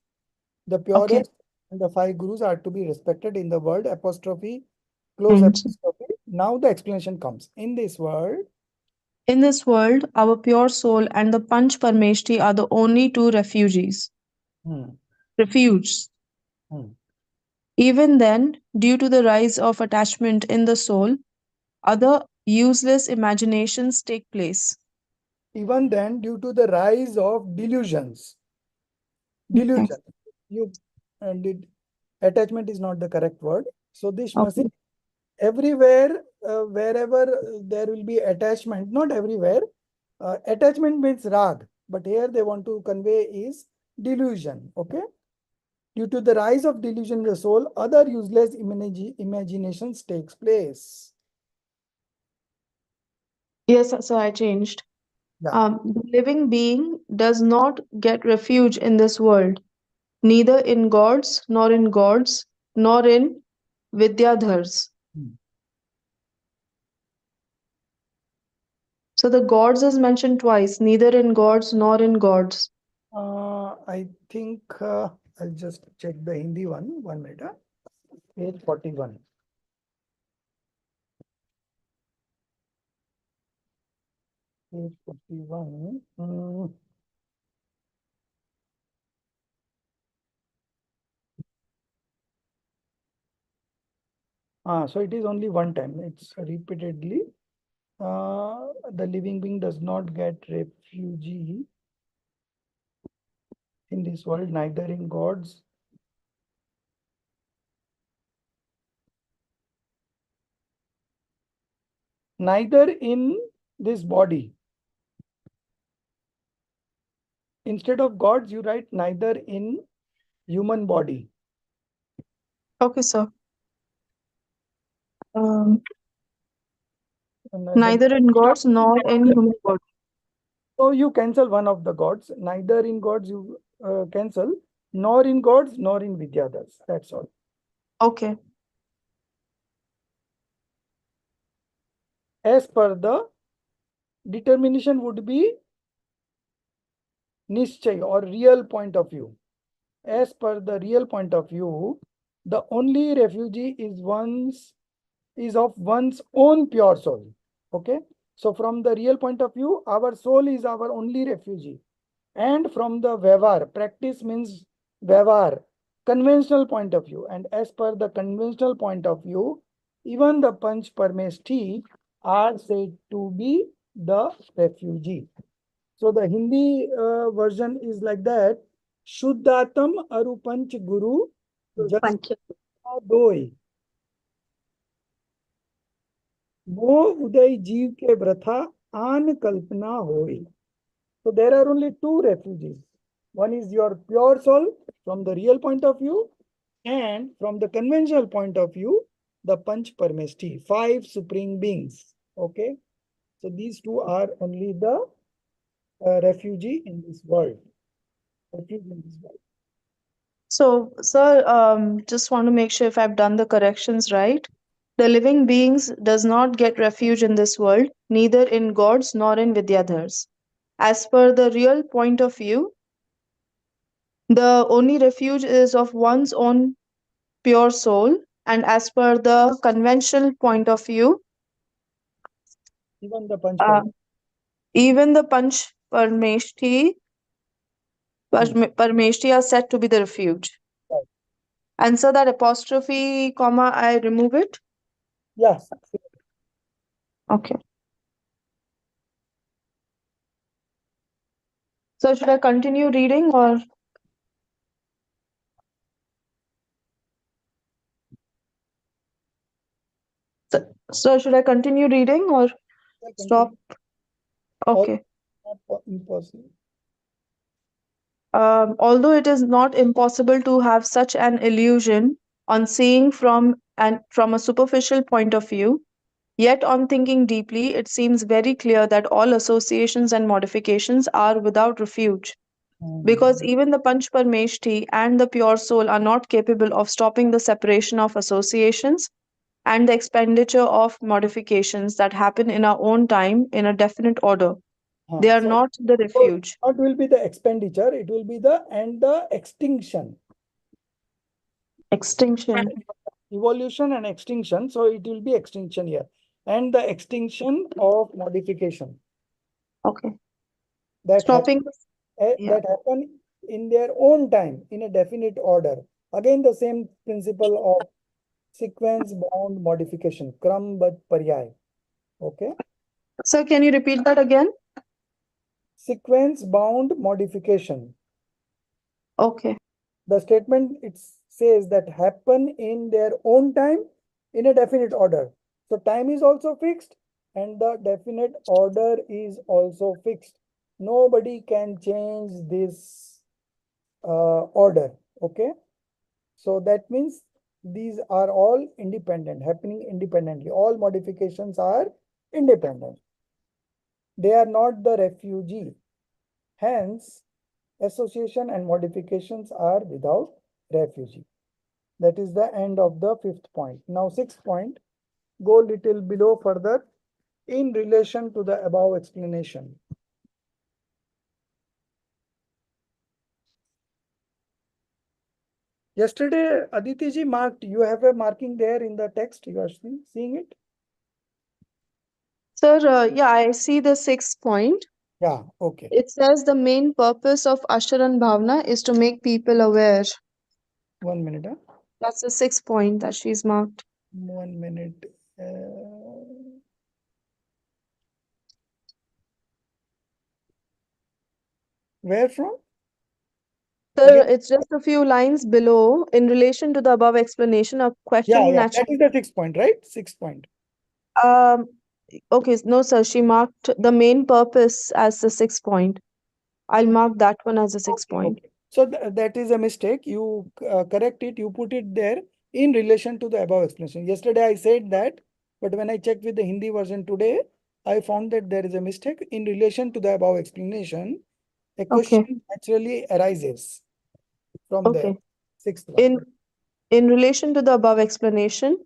[SPEAKER 1] The
[SPEAKER 3] Okay.
[SPEAKER 1] purest and the 5 gurus are to be respected in the world. Apostrophe, close
[SPEAKER 3] And
[SPEAKER 1] apostrophe. Now the explanation comes. In this world,
[SPEAKER 3] in this world, our pure soul and the Panch Parmeshti are the only two
[SPEAKER 1] hmm,
[SPEAKER 3] refuges.
[SPEAKER 1] hmm.
[SPEAKER 3] Even then, due to the rise of attachment in the soul, other useless imaginations take place.
[SPEAKER 1] Even then, due to the rise of delusions,
[SPEAKER 3] Okay.
[SPEAKER 1] delusion, you did attachment is not the correct word. So this must
[SPEAKER 3] Okay.
[SPEAKER 1] everywhere, wherever there will be attachment, not everywhere. Attachment means rag, but here they want to convey is delusion. Okay. Due to the rise of delusion in the soul, other useless imaginations takes place.
[SPEAKER 3] Yes, so I changed.
[SPEAKER 1] Yeah.
[SPEAKER 3] The living being does not get refuge in this world, neither in gods, nor in Vidyadhars.
[SPEAKER 1] Hmm.
[SPEAKER 3] So the gods is mentioned twice, neither in gods nor in gods.
[SPEAKER 1] I think I'll just check the Hindi one. 1 minute. Page 41. Page 41. So it is only one time. It's repeatedly. The living being does not get refugee in this world, neither in gods. Neither in this body. Instead of gods, you write neither in human body.
[SPEAKER 3] Okay, sir.
[SPEAKER 1] And
[SPEAKER 3] Neither in gods nor in human body.
[SPEAKER 1] so you cancel one of the gods. Neither in gods you cancel, nor in gods, nor in Vidyadhars. That's all.
[SPEAKER 3] Okay.
[SPEAKER 1] As per the determination would be Nischay or real point of view. As per the real point of view, the only refugee is of one's own pure soul. Okay. So from the real point of view, our soul is our only refugee. And from the Vyavar, practice means Vyavar, conventional point of view. And as per the conventional point of view, even the Panch Parmeshti are said to be the refugee. So the Hindi version is like that. Shuddhatam Arupanch Guru
[SPEAKER 2] Pancha.
[SPEAKER 1] Doi. वो उदय जीव के व्रथा आन कल्पना होई. So there are only two refugees. One is your pure soul from the real point of view, and from the conventional point of view, the Panch Parmeshti, 5 supreme beings. Okay. So these two are only the refugee in this world. Refuge in this world.
[SPEAKER 3] So, sir, just want to make sure if I've done the corrections right. The living beings does not get refuge in this world, neither in gods nor in Vidyadhars. As per the real point of view, the only refuge is of one's own pure soul, and as per the conventional point of view,
[SPEAKER 1] Even the Panch
[SPEAKER 3] uh,
[SPEAKER 1] Parmeshti.
[SPEAKER 3] even the Panch Parmeshti are said to be the refuge.
[SPEAKER 1] Right.
[SPEAKER 3] And so that apostrophe, comma, I remove it.
[SPEAKER 1] Yes.
[SPEAKER 3] Okay. So should I continue reading or? So should I continue reading or stop? Okay.
[SPEAKER 1] Impossible.
[SPEAKER 3] Although it is not impossible to have such an illusion on seeing from a superficial point of view, yet on thinking deeply, it seems very clear that all associations and modifications are without refuge. Because even the Panch Parmeshti and the pure soul are not capable of stopping the separation of associations and the expenditure of modifications that happen in our own time in a definite order. They are
[SPEAKER 1] So
[SPEAKER 3] not the refuge.
[SPEAKER 1] what will be the expenditure? It will be the extinction.
[SPEAKER 3] Extinction.
[SPEAKER 1] Evolution and extinction. So it will be extinction here. And the extinction of modification.
[SPEAKER 3] Okay.
[SPEAKER 1] That
[SPEAKER 3] Stopping. Yeah.
[SPEAKER 1] that happen in their own time in a definite order. Again, the same principle of sequence bound modification. Kram but paryay. Okay.
[SPEAKER 3] So can you repeat that again?
[SPEAKER 1] Sequence bound modification.
[SPEAKER 3] Okay.
[SPEAKER 1] The statement it says that happen in their own time in a definite order. So time is also fixed and the definite order is also fixed. Nobody can change this order. Okay. So that means these are all independent, happening independently. All modifications are independent. They are not the refugee. Hence, association and modifications are without refugee. That is the end of the fifth point. Now, sixth point, go little below further in relation to the above explanation. Yesterday, Aditi ji marked, you have a marking there in the text, you are seeing it?
[SPEAKER 3] Sir, yeah, I see the sixth point.
[SPEAKER 1] Yeah, okay.
[SPEAKER 3] It says the main purpose of Asharan Bhavna is to make people aware.
[SPEAKER 1] 1 minute.
[SPEAKER 3] That's the sixth point that she's marked.
[SPEAKER 1] 1 minute. Where from?
[SPEAKER 3] Sir,
[SPEAKER 1] Again?
[SPEAKER 3] it's just a few lines below. In relation to the above explanation, a question
[SPEAKER 1] Yeah, that
[SPEAKER 3] naturally.
[SPEAKER 1] is the sixth point, right? Sixth point.
[SPEAKER 3] Okay, no, sir, she marked the main purpose as the sixth point. I'll mark that one as a sixth point.
[SPEAKER 1] Okay. So that is a mistake. You correct it, you put it there in relation to the above explanation. Yesterday I said that, but when I checked with the Hindi version today, I found that there is a mistake. In relation to the above explanation, a
[SPEAKER 3] Okay,
[SPEAKER 1] question naturally arises from there.
[SPEAKER 3] okay.
[SPEAKER 1] Sixth one.
[SPEAKER 3] In relation to the above explanation,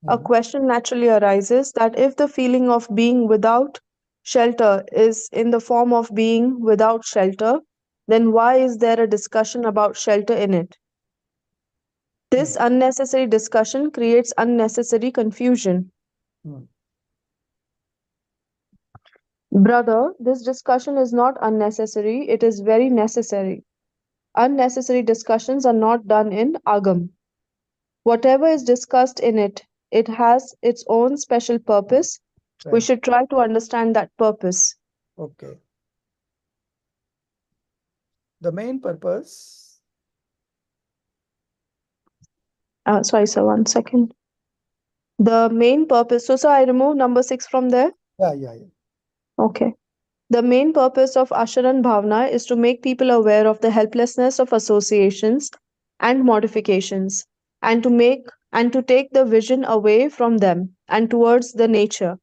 [SPEAKER 3] a
[SPEAKER 1] Hmm.
[SPEAKER 3] question naturally arises that if the feeling of being without shelter is in the form of being without shelter, then why is there a discussion about shelter in it? This unnecessary discussion creates unnecessary confusion.
[SPEAKER 1] Hmm.
[SPEAKER 3] Brother, this discussion is not unnecessary, it is very necessary. Unnecessary discussions are not done in Agam. Whatever is discussed in it, it has its own special purpose. We
[SPEAKER 1] Right.
[SPEAKER 3] should try to understand that purpose.
[SPEAKER 1] Okay. The main purpose.
[SPEAKER 3] Sorry, sir, one second. The main purpose. So, sir, I remove number 6 from there.
[SPEAKER 1] Yeah.
[SPEAKER 3] Okay. The main purpose of Asharan Bhavna is to make people aware of the helplessness of associations and modifications, and to take the vision away from them and towards the nature.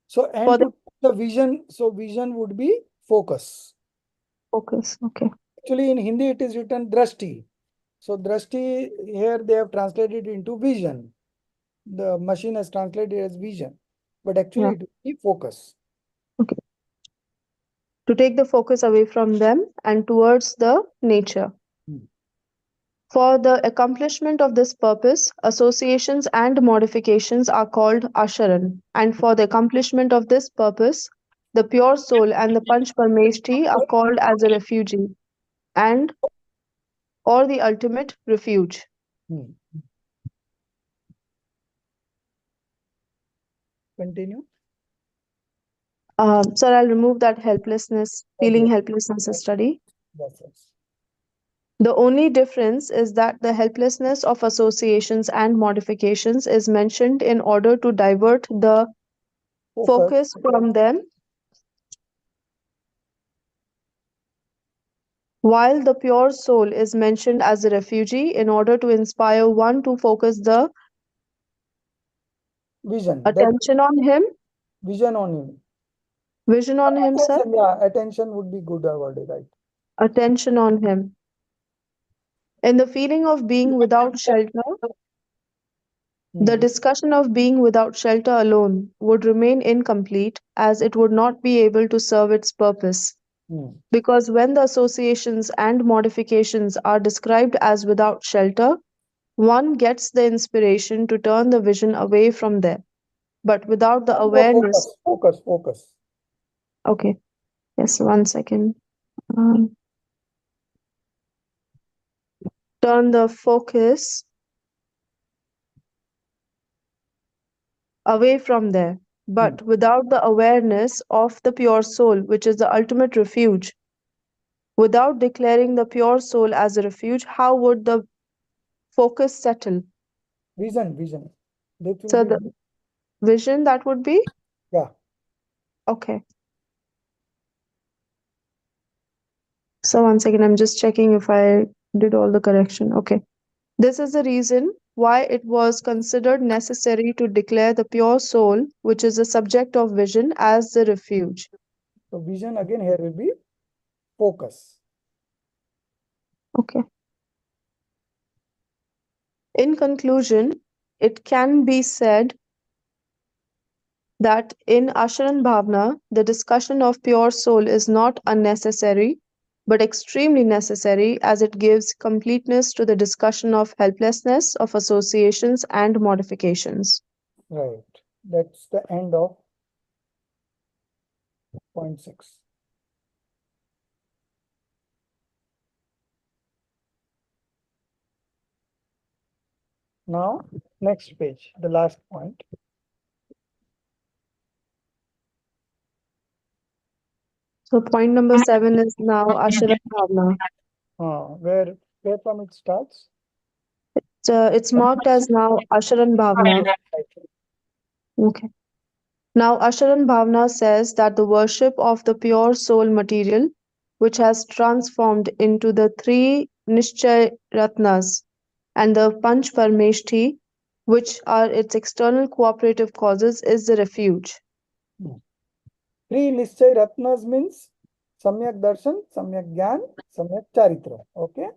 [SPEAKER 1] So,
[SPEAKER 3] For
[SPEAKER 1] and
[SPEAKER 3] the
[SPEAKER 1] to the vision, so vision would be focus.
[SPEAKER 3] focus. Okay.
[SPEAKER 1] Actually, in Hindi, it is written drashti. So, drashti here they have translated into vision. The machine has translated as vision, but actually
[SPEAKER 3] Yeah.
[SPEAKER 1] it would be focus.
[SPEAKER 3] Okay. To take the focus away from them and towards the nature.
[SPEAKER 1] Hmm.
[SPEAKER 3] For the accomplishment of this purpose, associations and modifications are called asharan, and for the accomplishment of this purpose, the pure soul and the Panch Parmeshti are called as a refugee, and or the ultimate refuge.
[SPEAKER 1] Hmm. Continue.
[SPEAKER 3] Sir, I'll remove that helplessness, feeling
[SPEAKER 1] Okay.
[SPEAKER 3] helplessness study.
[SPEAKER 1] Yes.
[SPEAKER 3] The only difference is that the helplessness of associations and modifications is mentioned in order to divert the
[SPEAKER 1] Focus.
[SPEAKER 3] focus from them, while the pure soul is mentioned as a refugee in order to inspire one to focus the
[SPEAKER 1] Vision. That
[SPEAKER 3] attention on him,
[SPEAKER 1] vision on him.
[SPEAKER 3] vision on himself,
[SPEAKER 1] Attention, yeah, attention would be good word, right?
[SPEAKER 3] attention on him. In the feeling of being without shelter, the
[SPEAKER 1] Hmm.
[SPEAKER 3] discussion of being without shelter alone would remain incomplete as it would not be able to serve its purpose.
[SPEAKER 1] Hmm.
[SPEAKER 3] Because when the associations and modifications are described as without shelter, one gets the inspiration to turn the vision away from them. But without the
[SPEAKER 1] No,
[SPEAKER 3] awareness,
[SPEAKER 1] focus.
[SPEAKER 3] okay, yes, one second. Um, Turn the focus away from there.
[SPEAKER 1] Hmm.
[SPEAKER 3] But without the awareness of the pure soul, which is the ultimate refuge, without declaring the pure soul as a refuge, how would the focus settle?
[SPEAKER 1] Vision. That will
[SPEAKER 3] So
[SPEAKER 1] be,
[SPEAKER 3] the vision that would be
[SPEAKER 1] yeah.
[SPEAKER 3] okay. So one second, I'm just checking if I did all the correction. Okay. This is the reason why it was considered necessary to declare the pure soul, which is the subject of vision, as the refuge.
[SPEAKER 1] So vision again here will be focus.
[SPEAKER 3] Okay. In conclusion, it can be said that in Asharan Bhavna, the discussion of pure soul is not unnecessary, but extremely necessary as it gives completeness to the discussion of helplessness, of associations, and modifications.
[SPEAKER 1] Right. That's the end of point 6. Now, next page, the last point.
[SPEAKER 3] So, point number 7 is now Asharan Bhavna.
[SPEAKER 1] Where from it starts?
[SPEAKER 3] So, it's marked as now Asharan Bhavna. Okay. Now, Asharan Bhavna says that the worship of the pure soul material, which has transformed into the three Nishchay Ratnas and the Panch Parmeshthi, which are its external cooperative causes, is the refuge.
[SPEAKER 1] Three Nischay Ratnas means Samyak Darshan, Samyak Gyan, Samyak Charitra. Okay.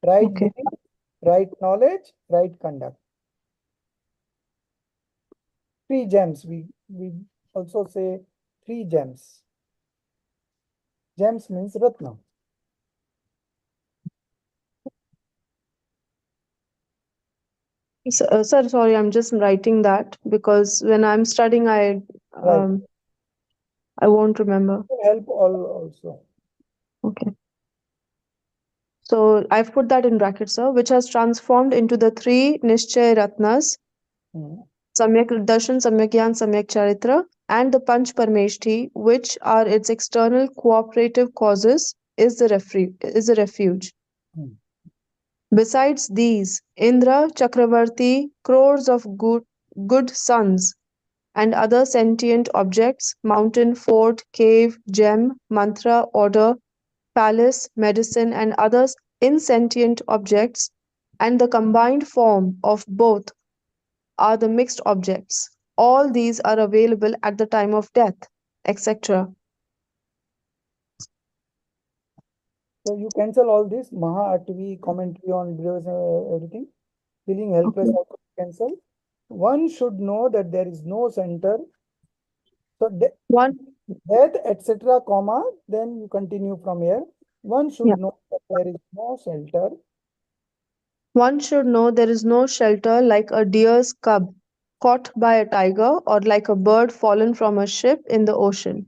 [SPEAKER 1] Right
[SPEAKER 3] Okay.
[SPEAKER 1] belief, right knowledge, right conduct. Three gems. We also say three gems. Gems means Ratna.
[SPEAKER 3] Sir, sorry, I'm just writing that because when I'm studying,
[SPEAKER 1] Right.
[SPEAKER 3] I won't remember.
[SPEAKER 1] Help all also.
[SPEAKER 3] Okay. So I've put that in brackets, sir, which has transformed into the three Nishchay Ratnas, Samyak Darshan, Samyak Gyan, Samyak Charitra, and the Panch Parmeshthi, which are its external cooperative causes, is the refuge. Besides these, Indra, Chakravarti, crores of good sons, and other sentient objects, mountain, fort, cave, gem, mantra, order, palace, medicine, and other insentient objects, and the combined form of both are the mixed objects. All these are available at the time of death, etc.
[SPEAKER 1] So you cancel all this Maha Atvi commentary on everything. Feeling helpless
[SPEAKER 3] Okay.
[SPEAKER 1] also cancel. One should know that there is no center. So
[SPEAKER 3] One,
[SPEAKER 1] death, etc., comma, then you continue from here. One should
[SPEAKER 3] yeah.
[SPEAKER 1] know that there is no shelter.
[SPEAKER 3] One should know there is no shelter like a deer's cub caught by a tiger or like a bird fallen from a ship in the ocean.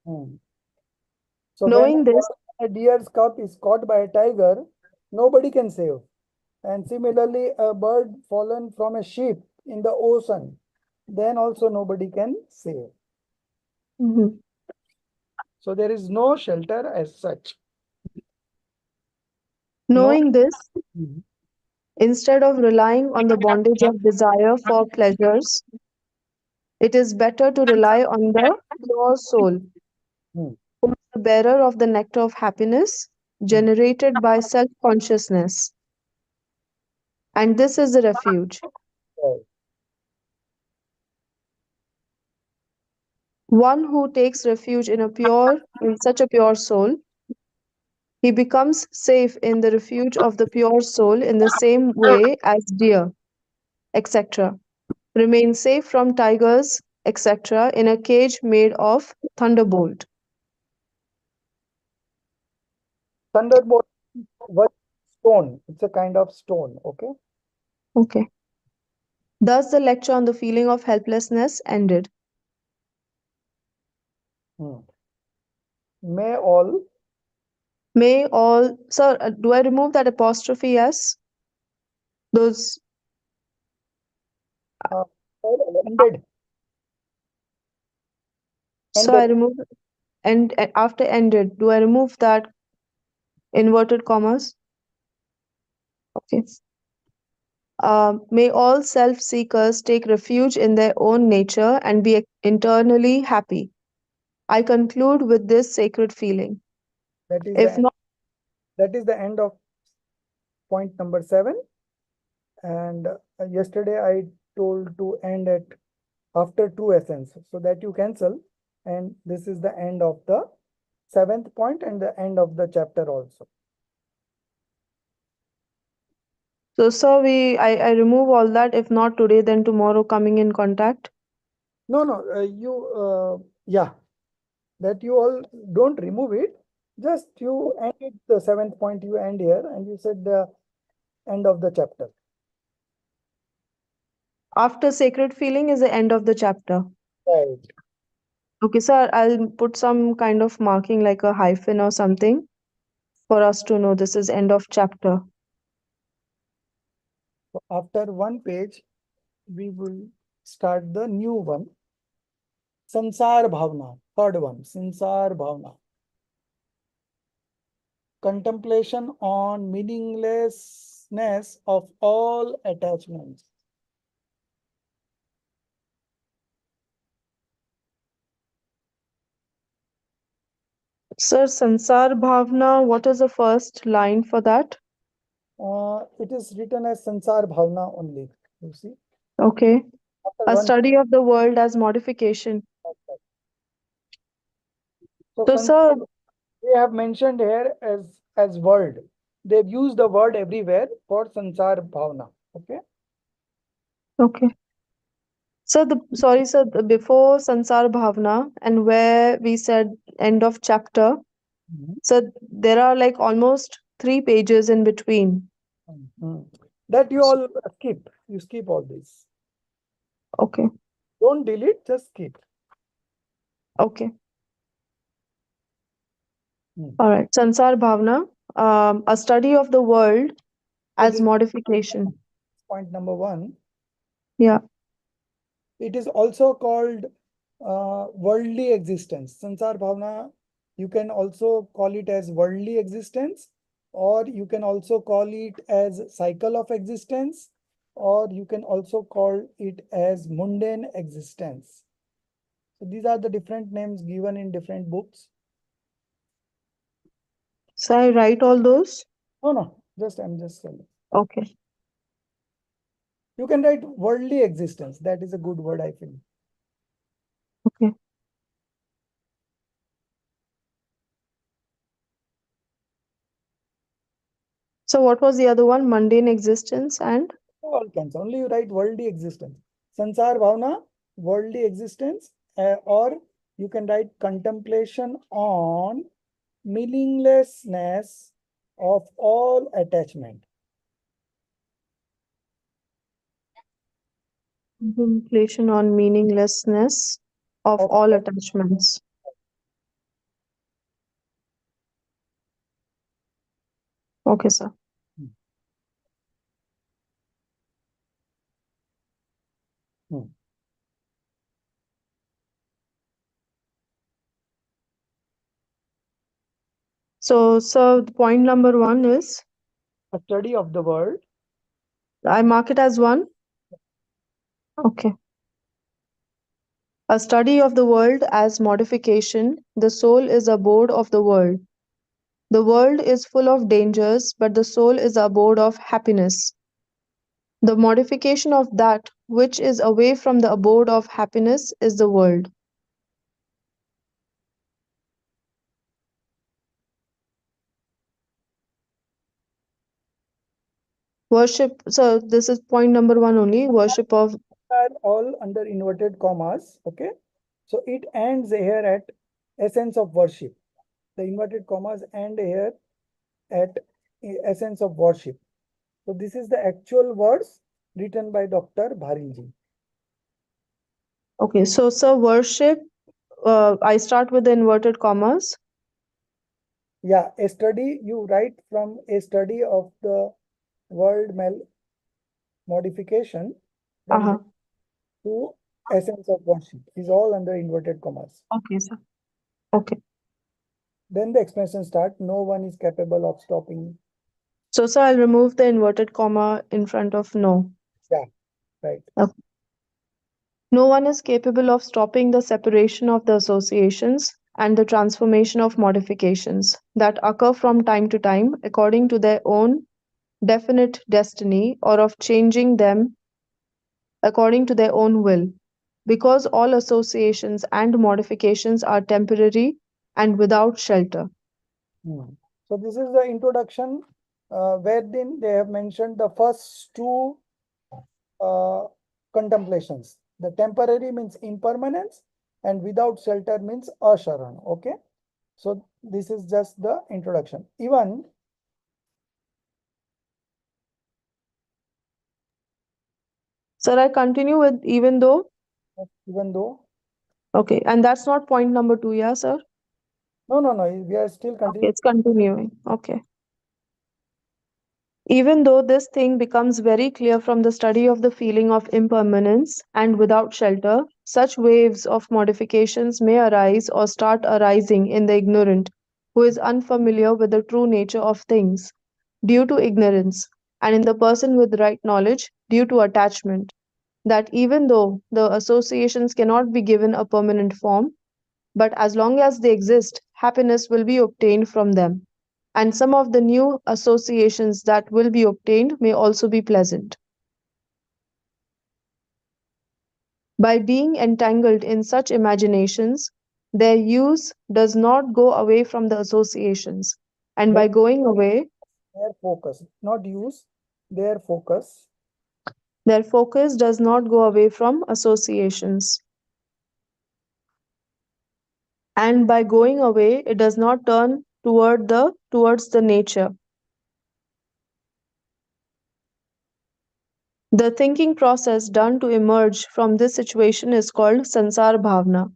[SPEAKER 1] So when
[SPEAKER 3] Knowing this,
[SPEAKER 1] a deer's cub is caught by a tiger, nobody can save. And similarly, a bird fallen from a ship in the ocean, then also nobody can save.
[SPEAKER 3] Mhm.
[SPEAKER 1] So there is no shelter as such.
[SPEAKER 3] Knowing this,
[SPEAKER 1] Mhm.
[SPEAKER 3] instead of relying on the bondage of desire for pleasures, it is better to rely on the pure soul,
[SPEAKER 1] Hmm.
[SPEAKER 3] who is the bearer of the nectar of happiness generated by self consciousness. And this is the refuge.
[SPEAKER 1] Right.
[SPEAKER 3] One who takes refuge in such a pure soul, he becomes safe in the refuge of the pure soul in the same way as deer, etc. Remain safe from tigers, etc., in a cage made of thunderbolt.
[SPEAKER 1] Thunderbolt was stone. It's a kind of stone. Okay.
[SPEAKER 3] Okay. Thus, the lecture on the feeling of helplessness ended.
[SPEAKER 1] Hmm. May all
[SPEAKER 3] May all, sir, do I remove that apostrophe? Yes. Those,
[SPEAKER 1] uh, ended.
[SPEAKER 3] so I
[SPEAKER 1] Ended.
[SPEAKER 3] remove, and after ended, do I remove that inverted commas? Okay. May all self seekers take refuge in their own nature and be internally happy. I conclude with this sacred feeling.
[SPEAKER 1] That is
[SPEAKER 3] If
[SPEAKER 1] the
[SPEAKER 3] not,
[SPEAKER 1] that is the end of point number 7. And yesterday I told to end at after true essence, so that you cancel, and this is the end of the 7th point and the end of the chapter also.
[SPEAKER 3] So, sir, I remove all that. If not today, then tomorrow coming in contact.
[SPEAKER 1] No, yeah, that you all don't remove it. Just you end it, the 7th point you end here, and you said the end of the chapter.
[SPEAKER 3] After sacred feeling is the end of the chapter.
[SPEAKER 1] Right.
[SPEAKER 3] Okay, sir, I'll put some kind of marking like a hyphen or something for us to know this is end of chapter.
[SPEAKER 1] So after one page, we will start the new one. Sansar Bhavna, third one, Sansar Bhavna. Contemplation on meaninglessness of all attachments.
[SPEAKER 3] Sir, Sansar Bhavna, what is the first line for that?
[SPEAKER 1] It is written as Sansar Bhavna only. You see,
[SPEAKER 3] Okay.
[SPEAKER 1] after
[SPEAKER 3] A
[SPEAKER 1] one.
[SPEAKER 3] study of the world as modification.
[SPEAKER 1] So
[SPEAKER 3] So, sir,
[SPEAKER 1] they have mentioned here as world. They've used the word everywhere for Sansar Bhavna. Okay.
[SPEAKER 3] okay. So sorry, sir, before Sansar Bhavna and where we said end of chapter, so there are like almost 3 pages in between.
[SPEAKER 1] That you all skip. You skip all this.
[SPEAKER 3] Okay.
[SPEAKER 1] Don't delete, just skip.
[SPEAKER 3] Okay. All right. Sansar Bhavna, a study of the world
[SPEAKER 1] So
[SPEAKER 3] as
[SPEAKER 1] this
[SPEAKER 3] modification.
[SPEAKER 1] point number 1.
[SPEAKER 3] Yeah.
[SPEAKER 1] It is also called worldly existence. Sansar Bhavana, you can also call it as worldly existence, or you can also call it as cycle of existence, or you can also call it as mundane existence. So these are the different names given in different books.
[SPEAKER 3] So I write all those.
[SPEAKER 1] No, I'm just telling.
[SPEAKER 3] Okay.
[SPEAKER 1] You can write worldly existence. That is a good word, I feel.
[SPEAKER 3] Okay. So what was the other one? Mundane existence and
[SPEAKER 1] All cancel. Only you write worldly existence. Sansar Bhavana, worldly existence, or you can write contemplation on meaninglessness of all attachment.
[SPEAKER 3] contemplation on meaninglessness of
[SPEAKER 1] Of
[SPEAKER 3] all attachments. Okay, sir.
[SPEAKER 1] Hmm.
[SPEAKER 3] So, sir, point number 1 is
[SPEAKER 1] A study of the world.
[SPEAKER 3] I mark it as 1. Okay. A study of the world as modification. The soul is abode of the world. The world is full of dangers, but the soul is abode of happiness. The modification of that which is away from the abode of happiness is the world. Worship, so this is point number 1 only, worship of.
[SPEAKER 1] Are all under inverted commas. Okay. So it ends here at essence of worship. The inverted commas end here at essence of worship. So this is the actual words written by Dr. Bharinji.
[SPEAKER 3] Okay, so sir, worship, I start with the inverted commas.
[SPEAKER 1] Yeah, a study, you write from a study of the world modification, then
[SPEAKER 3] Uh-huh.
[SPEAKER 1] to essence of worship is all under inverted commas.
[SPEAKER 3] Okay, sir. Okay.
[SPEAKER 1] Then the expression start, no one is capable of stopping.
[SPEAKER 3] So, sir, I'll remove the inverted comma in front of no.
[SPEAKER 1] Yeah, right.
[SPEAKER 3] Okay. No one is capable of stopping the separation of the associations and the transformation of modifications that occur from time to time according to their own definite destiny or of changing them according to their own will, because all associations and modifications are temporary and without shelter.
[SPEAKER 1] So this is the introduction wherein they have mentioned the first two contemplations. The temporary means impermanence and without shelter means asharan. Okay. So this is just the introduction. Even
[SPEAKER 3] Sir, I continue with even though.
[SPEAKER 1] even though
[SPEAKER 3] Okay, and that's not point number 2, yeah, sir?
[SPEAKER 1] no, we are still
[SPEAKER 3] Okay,
[SPEAKER 1] continuing.
[SPEAKER 3] it's continuing. Okay. Even though this thing becomes very clear from the study of the feeling of impermanence and without shelter, such waves of modifications may arise or start arising in the ignorant who is unfamiliar with the true nature of things due to ignorance, and in the person with right knowledge due to attachment. That even though the associations cannot be given a permanent form, but as long as they exist, happiness will be obtained from them, and some of the new associations that will be obtained may also be pleasant. By being entangled in such imaginations, their use does not go away from the associations, and by going away,
[SPEAKER 1] Their focus, not use, their focus.
[SPEAKER 3] their focus does not go away from associations. And by going away, it does not turn towards the nature. The thinking process done to emerge from this situation is called Sansar Bhavna.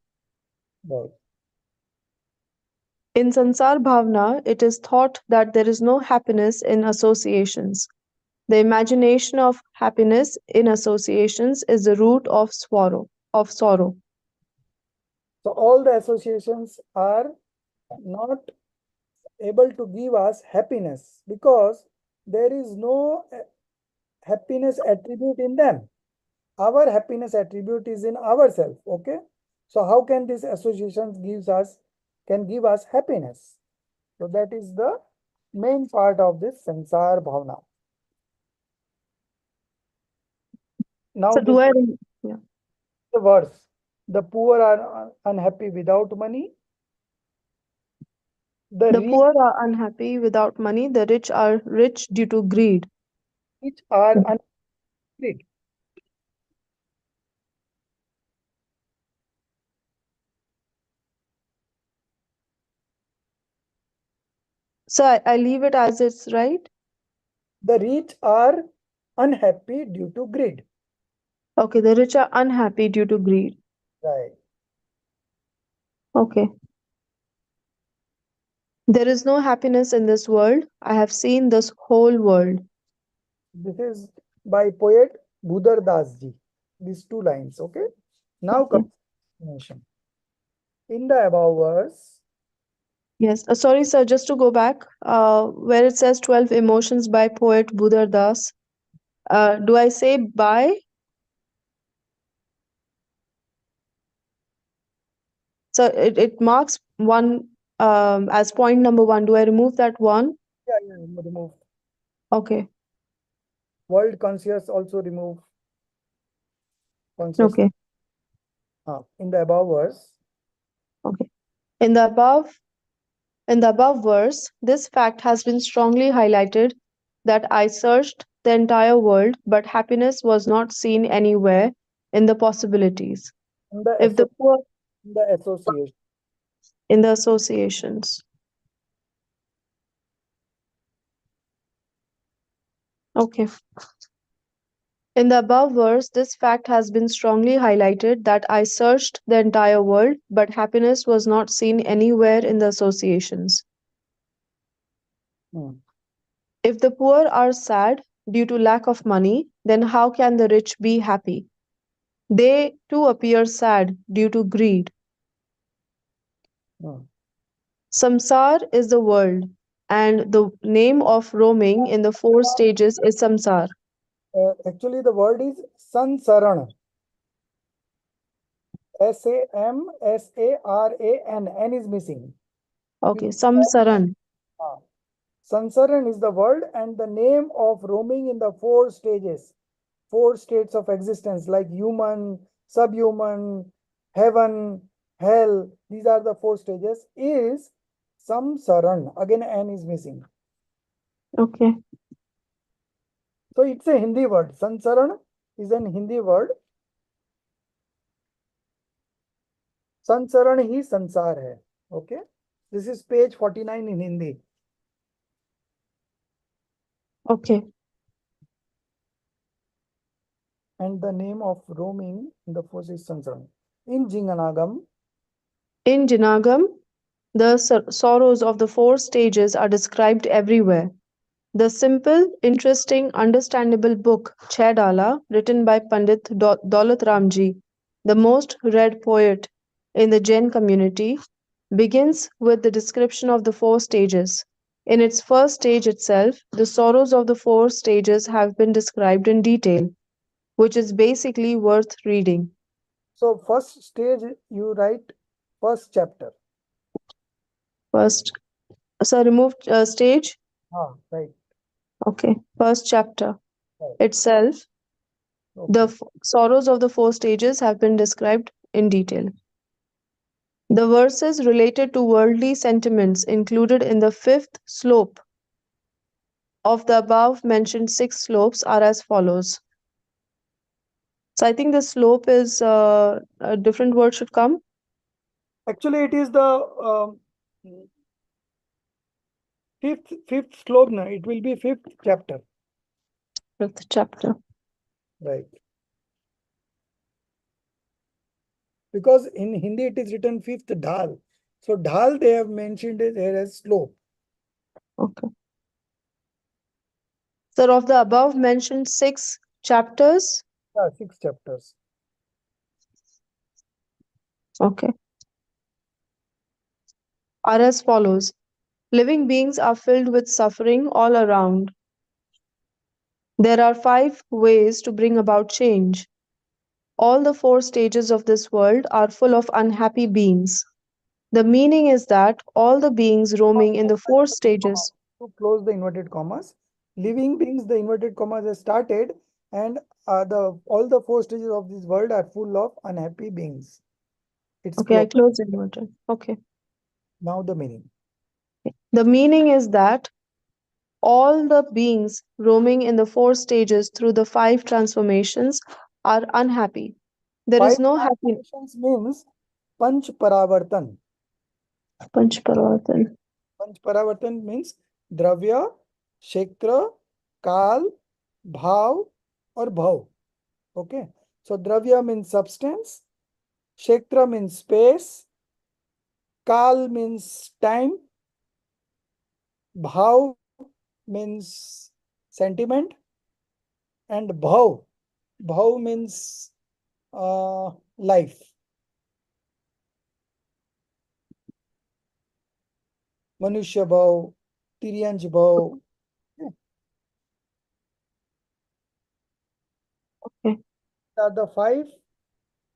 [SPEAKER 1] Right.
[SPEAKER 3] In Sansar Bhavna, it is thought that there is no happiness in associations. The imagination of happiness in associations is the root of sorrow.
[SPEAKER 1] So all the associations are not able to give us happiness because there is no happiness attribute in them. Our happiness attribute is in ourselves. Okay. So how can these associations can give us happiness? So that is the main part of this sansar bhavana. Now
[SPEAKER 3] So
[SPEAKER 1] this
[SPEAKER 3] do I?
[SPEAKER 1] is
[SPEAKER 3] Yeah.
[SPEAKER 1] the verse. The poor are unhappy without money. The
[SPEAKER 3] The
[SPEAKER 1] rich
[SPEAKER 3] poor are unhappy without money, the rich are rich due to greed.
[SPEAKER 1] are unhappy.
[SPEAKER 3] So I leave it as it's, right?
[SPEAKER 1] The rich are unhappy due to greed.
[SPEAKER 3] Okay, the rich are unhappy due to greed.
[SPEAKER 1] Right.
[SPEAKER 3] Okay. There is no happiness in this world. I have seen this whole world.
[SPEAKER 1] This is by poet Budar Das ji. These two lines. Okay. Now
[SPEAKER 3] Okay.
[SPEAKER 1] comes explanation. In the above verse,
[SPEAKER 3] Yes. Sorry, sir, just to go back, where it says 12 emotions by poet Budar Das, do I say by? So it marks one as point number 1. Do I remove that one?
[SPEAKER 1] yeah, remove.
[SPEAKER 3] Okay.
[SPEAKER 1] World conscious also remove. Conscious.
[SPEAKER 3] Okay.
[SPEAKER 1] In the above verse,
[SPEAKER 3] Okay. In the above verse, this fact has been strongly highlighted that I searched the entire world, but happiness was not seen anywhere in the possibilities.
[SPEAKER 1] in the,
[SPEAKER 3] If the poor
[SPEAKER 1] in the association.
[SPEAKER 3] in the associations. Okay. In the above verse, this fact has been strongly highlighted that I searched the entire world, but happiness was not seen anywhere in the associations.
[SPEAKER 1] Hmm.
[SPEAKER 3] If the poor are sad due to lack of money, then how can the rich be happy? They too appear sad due to greed.
[SPEAKER 1] Hmm.
[SPEAKER 3] Samsar is the world, and the name of roaming in the 4 stages is samsar.
[SPEAKER 1] Actually, the word is sansaran. Samsaran. N is missing.
[SPEAKER 3] Okay, samsaran.
[SPEAKER 1] Ah. Sansaran is the word and the name of roaming in the 4 stages, 4 states of existence like human, subhuman, heaven, hell. These are the 4 stages. Is Samsaran. Again, N is missing.
[SPEAKER 3] Okay.
[SPEAKER 1] So it's a Hindi word. Sansaran is an Hindi word. संसरण ही संसार है. Okay, this is page 49 in Hindi.
[SPEAKER 3] Okay.
[SPEAKER 1] And the name of roaming in the force is sansaran. In Jinganagam,
[SPEAKER 3] In Jinagam, the sorrows of the 4 stages are described everywhere. The simple, interesting, understandable book Chaidala, written by Pandit Daulat Ramji, the most read poet in the Jain community, begins with the description of the 4 stages. In its first stage itself, the sorrows of the 4 stages have been described in detail, which is basically worth reading.
[SPEAKER 1] so first stage you write first chapter.
[SPEAKER 3] First, so remove stage.
[SPEAKER 1] Right.
[SPEAKER 3] Okay, first chapter
[SPEAKER 1] Right.
[SPEAKER 3] itself.
[SPEAKER 1] Okay.
[SPEAKER 3] The sorrows of the 4 stages have been described in detail. The verses related to worldly sentiments included in the 5th slope of the above mentioned 6 slopes are as follows. So I think the slope is a different word should come.
[SPEAKER 1] Actually, it is the fifth slope. No, it will be 5th chapter.
[SPEAKER 3] 5th chapter.
[SPEAKER 1] Right. Because in Hindi it is written 5th dhal. So dhal they have mentioned it here as slope.
[SPEAKER 3] Okay. So of the above mentioned 6 chapters.
[SPEAKER 1] 6 chapters.
[SPEAKER 3] Okay. Are as follows. Living beings are filled with suffering all around. There are 5 ways to bring about change. All the 4 stages of this world are full of unhappy beings. The meaning is that all the beings roaming in the 4 stages.
[SPEAKER 1] To close the inverted commas, living beings, the inverted commas has started, and all the 4 stages of this world are full of unhappy beings. It's
[SPEAKER 3] Okay, I
[SPEAKER 1] closed.
[SPEAKER 3] close the inverted. Okay.
[SPEAKER 1] Now the meaning.
[SPEAKER 3] The meaning is that all the beings roaming in the 4 stages through the 5 transformations are unhappy. There
[SPEAKER 1] 5
[SPEAKER 3] is no happiness.
[SPEAKER 1] transformations means Panch Paravartan.
[SPEAKER 3] Panchparavartan.
[SPEAKER 1] Panch Paravartan means Dravya, Kshetra, Kal, Bhav or Bhav. Okay. So Dravya means substance, Kshetra means space, Kal means time, Bhav means sentiment, and Bhav means life. Manushya Bhav, Tiryanj Bhav.
[SPEAKER 3] Okay.
[SPEAKER 1] These are the 5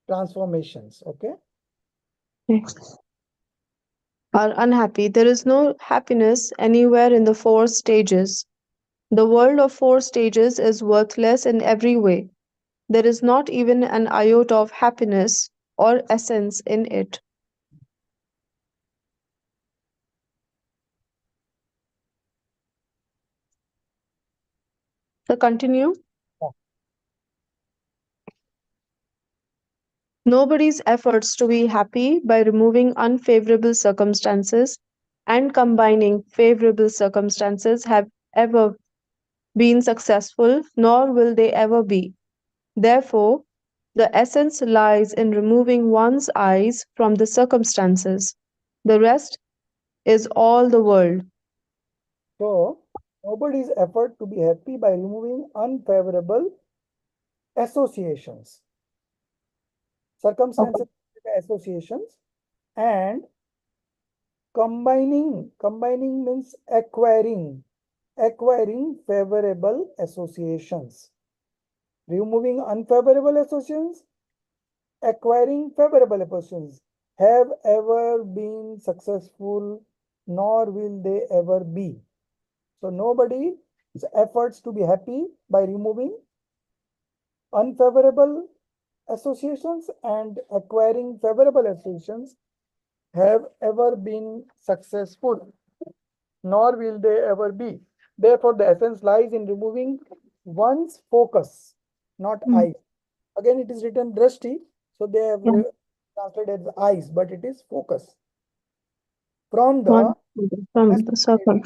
[SPEAKER 1] transformations. Okay.
[SPEAKER 3] Are unhappy. There is no happiness anywhere in the 4 stages. The world of 4 stages is worthless in every way. There is not even an iota of happiness or essence in it. So continue. Nobody's efforts to be happy by removing unfavorable circumstances and combining favorable circumstances have ever been successful, nor will they ever be. Therefore, the essence lies in removing one's eyes from the circumstances. The rest is all the world.
[SPEAKER 1] So nobody's effort to be happy by removing unfavorable associations, circumstances, associations, and combining means acquiring favorable associations, removing unfavorable associations, acquiring favorable associations have ever been successful, nor will they ever be. So nobody's efforts to be happy by removing unfavorable associations and acquiring favorable associations have ever been successful, nor will they ever be. Therefore, the essence lies in removing one's focus, not
[SPEAKER 3] Hmm.
[SPEAKER 1] eyes. Again, it is written drashti, so they have
[SPEAKER 3] Yeah.
[SPEAKER 1] translated as eyes, but it is focus. From
[SPEAKER 3] One
[SPEAKER 1] the
[SPEAKER 3] from the circle.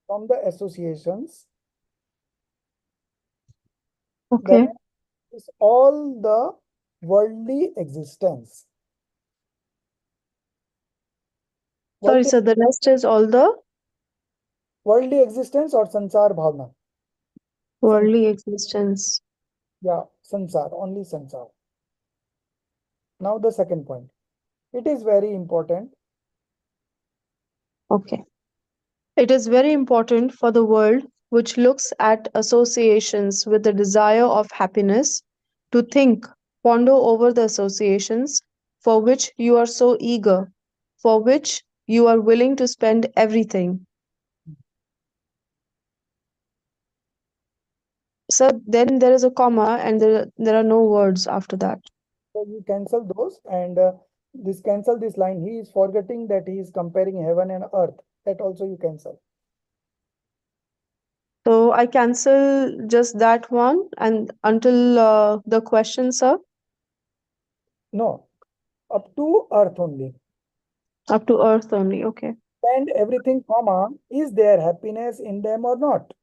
[SPEAKER 1] from the associations that
[SPEAKER 3] Okay.
[SPEAKER 1] is all the worldly existence.
[SPEAKER 3] Sorry,
[SPEAKER 1] Worldly,
[SPEAKER 3] sir. The rest is all the
[SPEAKER 1] worldly existence or sansar bhavna.
[SPEAKER 3] worldly existence.
[SPEAKER 1] Yeah, sansar, only sansar. Now the second point. It is very important.
[SPEAKER 3] Okay. It is very important for the world which looks at associations with the desire of happiness to think, ponder over the associations for which you are so eager, for which you are willing to spend everything. So then there is a comma and there are no words after that.
[SPEAKER 1] So you cancel those and this cancel this line. He is forgetting that he is comparing heaven and earth. That also you cancel.
[SPEAKER 3] So I cancel just that one and until the question, sir,
[SPEAKER 1] No, up to earth only.
[SPEAKER 3] up to earth only. Okay.
[SPEAKER 1] And everything, comma, is there happiness in them or not?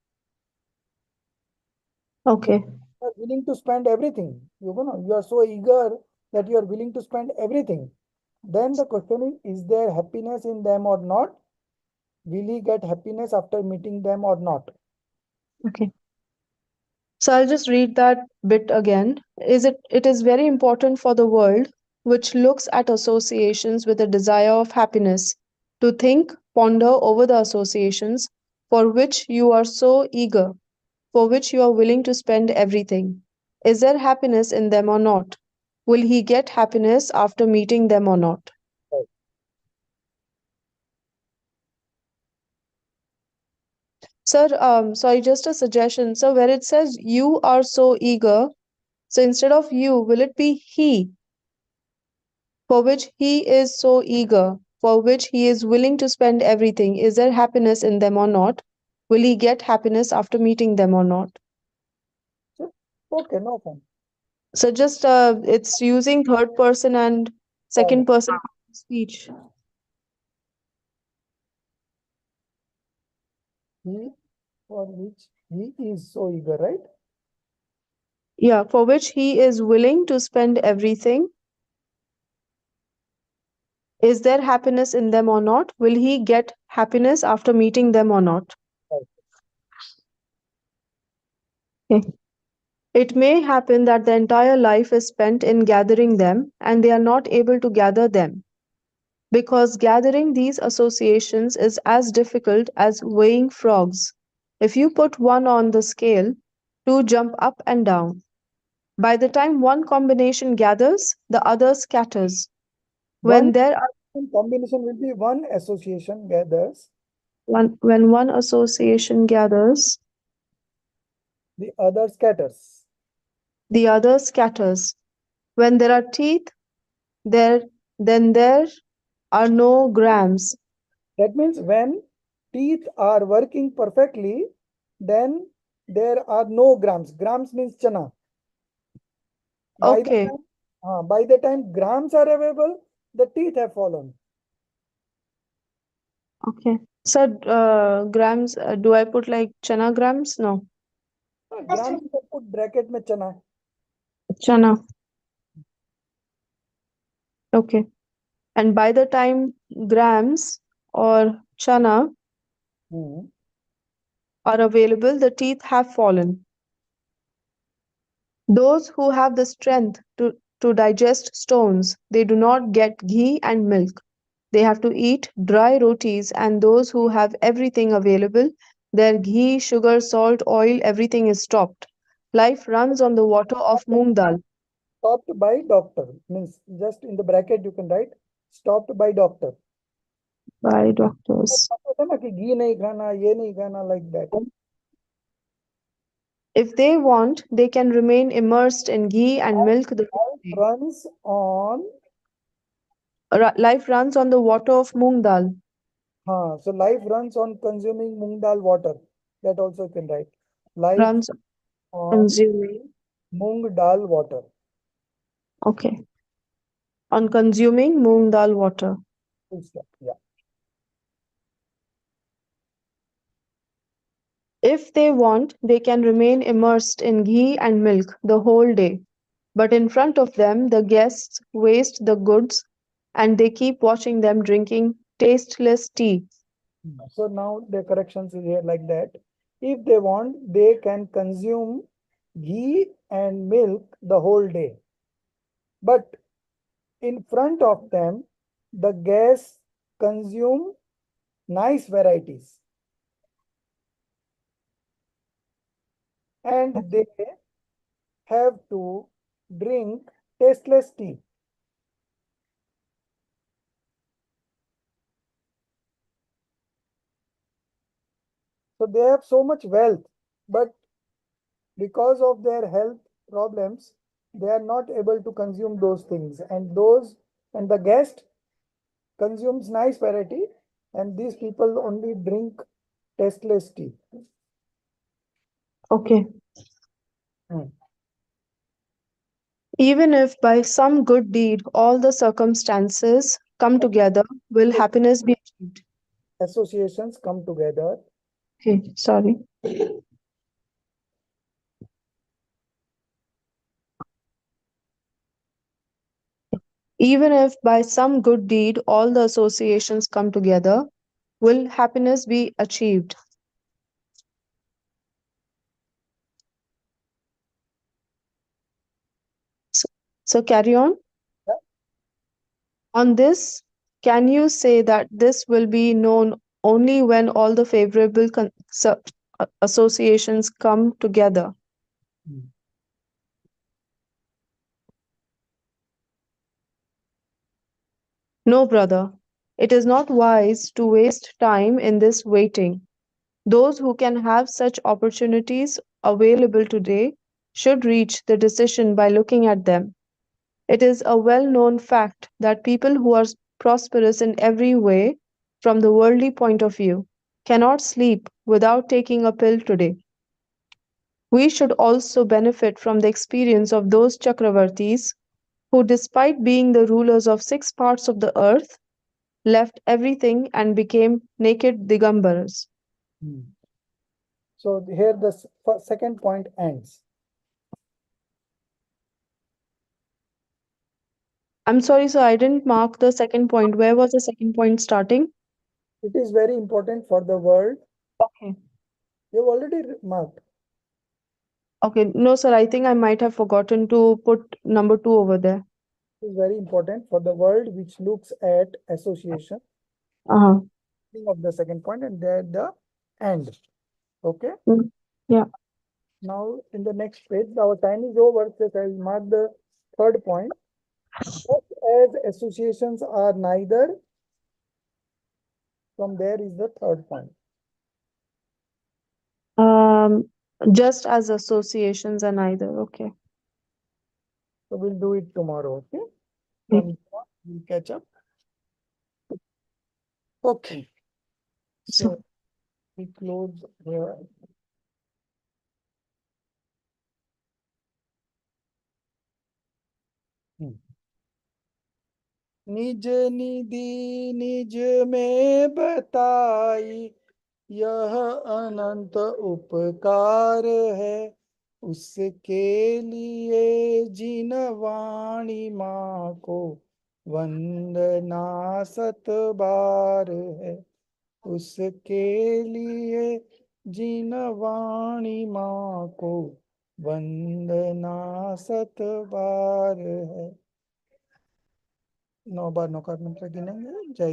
[SPEAKER 1] So
[SPEAKER 3] Okay.
[SPEAKER 1] you are willing to spend everything. You are so eager that you are willing to spend everything. Then the question is there happiness in them or not? Will he get happiness after meeting them or not?
[SPEAKER 3] Okay. So I'll just read that bit again. It is very important for the world which looks at associations with a desire of happiness to think, ponder over the associations for which you are so eager, for which you are willing to spend everything. Is there happiness in them or not? Will he get happiness after meeting them or not?
[SPEAKER 1] Right.
[SPEAKER 3] Sir, sorry, just a suggestion. So where it says you are so eager, so instead of you, will it be he? For which he is so eager, for which he is willing to spend everything. Is there happiness in them or not? Will he get happiness after meeting them or not?
[SPEAKER 1] So, okay, no fun.
[SPEAKER 3] So just it's using third person and
[SPEAKER 1] Yeah, yeah.
[SPEAKER 3] second person speech.
[SPEAKER 1] He for which he is so eager, right?
[SPEAKER 3] Yeah, for which he is willing to spend everything. Is there happiness in them or not? Will he get happiness after meeting them or not?
[SPEAKER 1] Right.
[SPEAKER 3] Okay. It may happen that the entire life is spent in gathering them and they are not able to gather them, because gathering these associations is as difficult as weighing frogs. If you put one on the scale, two jump up and down. By the time one combination gathers, the other scatters.
[SPEAKER 1] One
[SPEAKER 3] When there are
[SPEAKER 1] combination will be one association gathers,
[SPEAKER 3] when one association gathers,
[SPEAKER 1] the other scatters.
[SPEAKER 3] the other scatters. When there are teeth, there then there are no grams.
[SPEAKER 1] That means when teeth are working perfectly, then there are no grams. Grams means chana. By the
[SPEAKER 3] Okay,
[SPEAKER 1] time, by the time grams are available, the teeth have fallen.
[SPEAKER 3] okay. So grams, do I put like chana grams? No.
[SPEAKER 1] Grams you can put bracket में chana.
[SPEAKER 3] Chana. Okay. And by the time grams or chana
[SPEAKER 1] Hmm.
[SPEAKER 3] are available, the teeth have fallen. Those who have the strength to digest stones, they do not get ghee and milk. They have to eat dry rotis, and those who have everything available, their ghee, sugar, salt, oil, everything is stopped. Life runs on the water of moong dal.
[SPEAKER 1] Stopped by doctor means just in the bracket you can write stopped by doctor.
[SPEAKER 3] by doctors.
[SPEAKER 1] पता ना कि घी नहीं खाना, ये नहीं खाना, like that.
[SPEAKER 3] If they want, they can remain immersed in ghee and milk the whole
[SPEAKER 1] Life
[SPEAKER 3] day.
[SPEAKER 1] runs on.
[SPEAKER 3] Life runs on the water of moong dal.
[SPEAKER 1] So life runs on consuming moong dal water. That also you can write. Life
[SPEAKER 3] Runs
[SPEAKER 1] on
[SPEAKER 3] consuming.
[SPEAKER 1] moong dal water.
[SPEAKER 3] Okay. On consuming moong dal water.
[SPEAKER 1] Full stop. Yeah.
[SPEAKER 3] If they want, they can remain immersed in ghee and milk the whole day. But in front of them, the guests waste the goods and they keep watching them drinking tasteless tea.
[SPEAKER 1] So now the corrections is here like that. If they want, they can consume ghee and milk the whole day. But in front of them, the guests consume nice varieties. And they have to drink tasteless tea. So they have so much wealth, but because of their health problems, they are not able to consume those things. And the guest consumes nice variety, and these people only drink tasteless tea.
[SPEAKER 3] Okay.
[SPEAKER 1] Hmm.
[SPEAKER 3] Even if by some good deed all the circumstances come together, will happiness be achieved?
[SPEAKER 1] Associations come together.
[SPEAKER 3] Okay, sorry. Even if by some good deed all the associations come together, will happiness be achieved? So carry on.
[SPEAKER 1] Yeah.
[SPEAKER 3] On this, can you say that this will be known only when all the favorable associations come together?
[SPEAKER 1] Hmm.
[SPEAKER 3] No, brother. It is not wise to waste time in this waiting. Those who can have such opportunities available today should reach the decision by looking at them. It is a well known fact that people who are prosperous in every way, from the worldly point of view, cannot sleep without taking a pill today. We should also benefit from the experience of those Chakravartis who, despite being the rulers of 6 parts of the earth, left everything and became naked Digambaras.
[SPEAKER 1] Hmm. So here the second point ends.
[SPEAKER 3] I'm sorry, sir, I didn't mark the second point. Where was the second point starting?
[SPEAKER 1] It is very important for the world.
[SPEAKER 3] Okay.
[SPEAKER 1] You've already marked.
[SPEAKER 3] Okay, no, sir, I think I might have forgotten to put number 2 over there.
[SPEAKER 1] It is very important for the world which looks at association.
[SPEAKER 3] Uh-huh.
[SPEAKER 1] Of the second point, and there the end. Okay.
[SPEAKER 3] Yeah.
[SPEAKER 1] Now in the next page, our time is over. So I'll mark the third point. Just as associations are neither, from there is the third point.
[SPEAKER 3] Just as associations are neither. Okay.
[SPEAKER 1] So we'll do it tomorrow. Okay.
[SPEAKER 3] Okay.
[SPEAKER 1] We'll catch up. Okay. So we close here. निज निधि निज में बताई, यह अनंत उपकार है, उसके लिए जिन वाणी माँ को वंदना 7 बार है, उसके लिए जिन वाणी माँ को वंदना 7 बार है। 9 बार नौकार मंत्र गिनेंगे। जय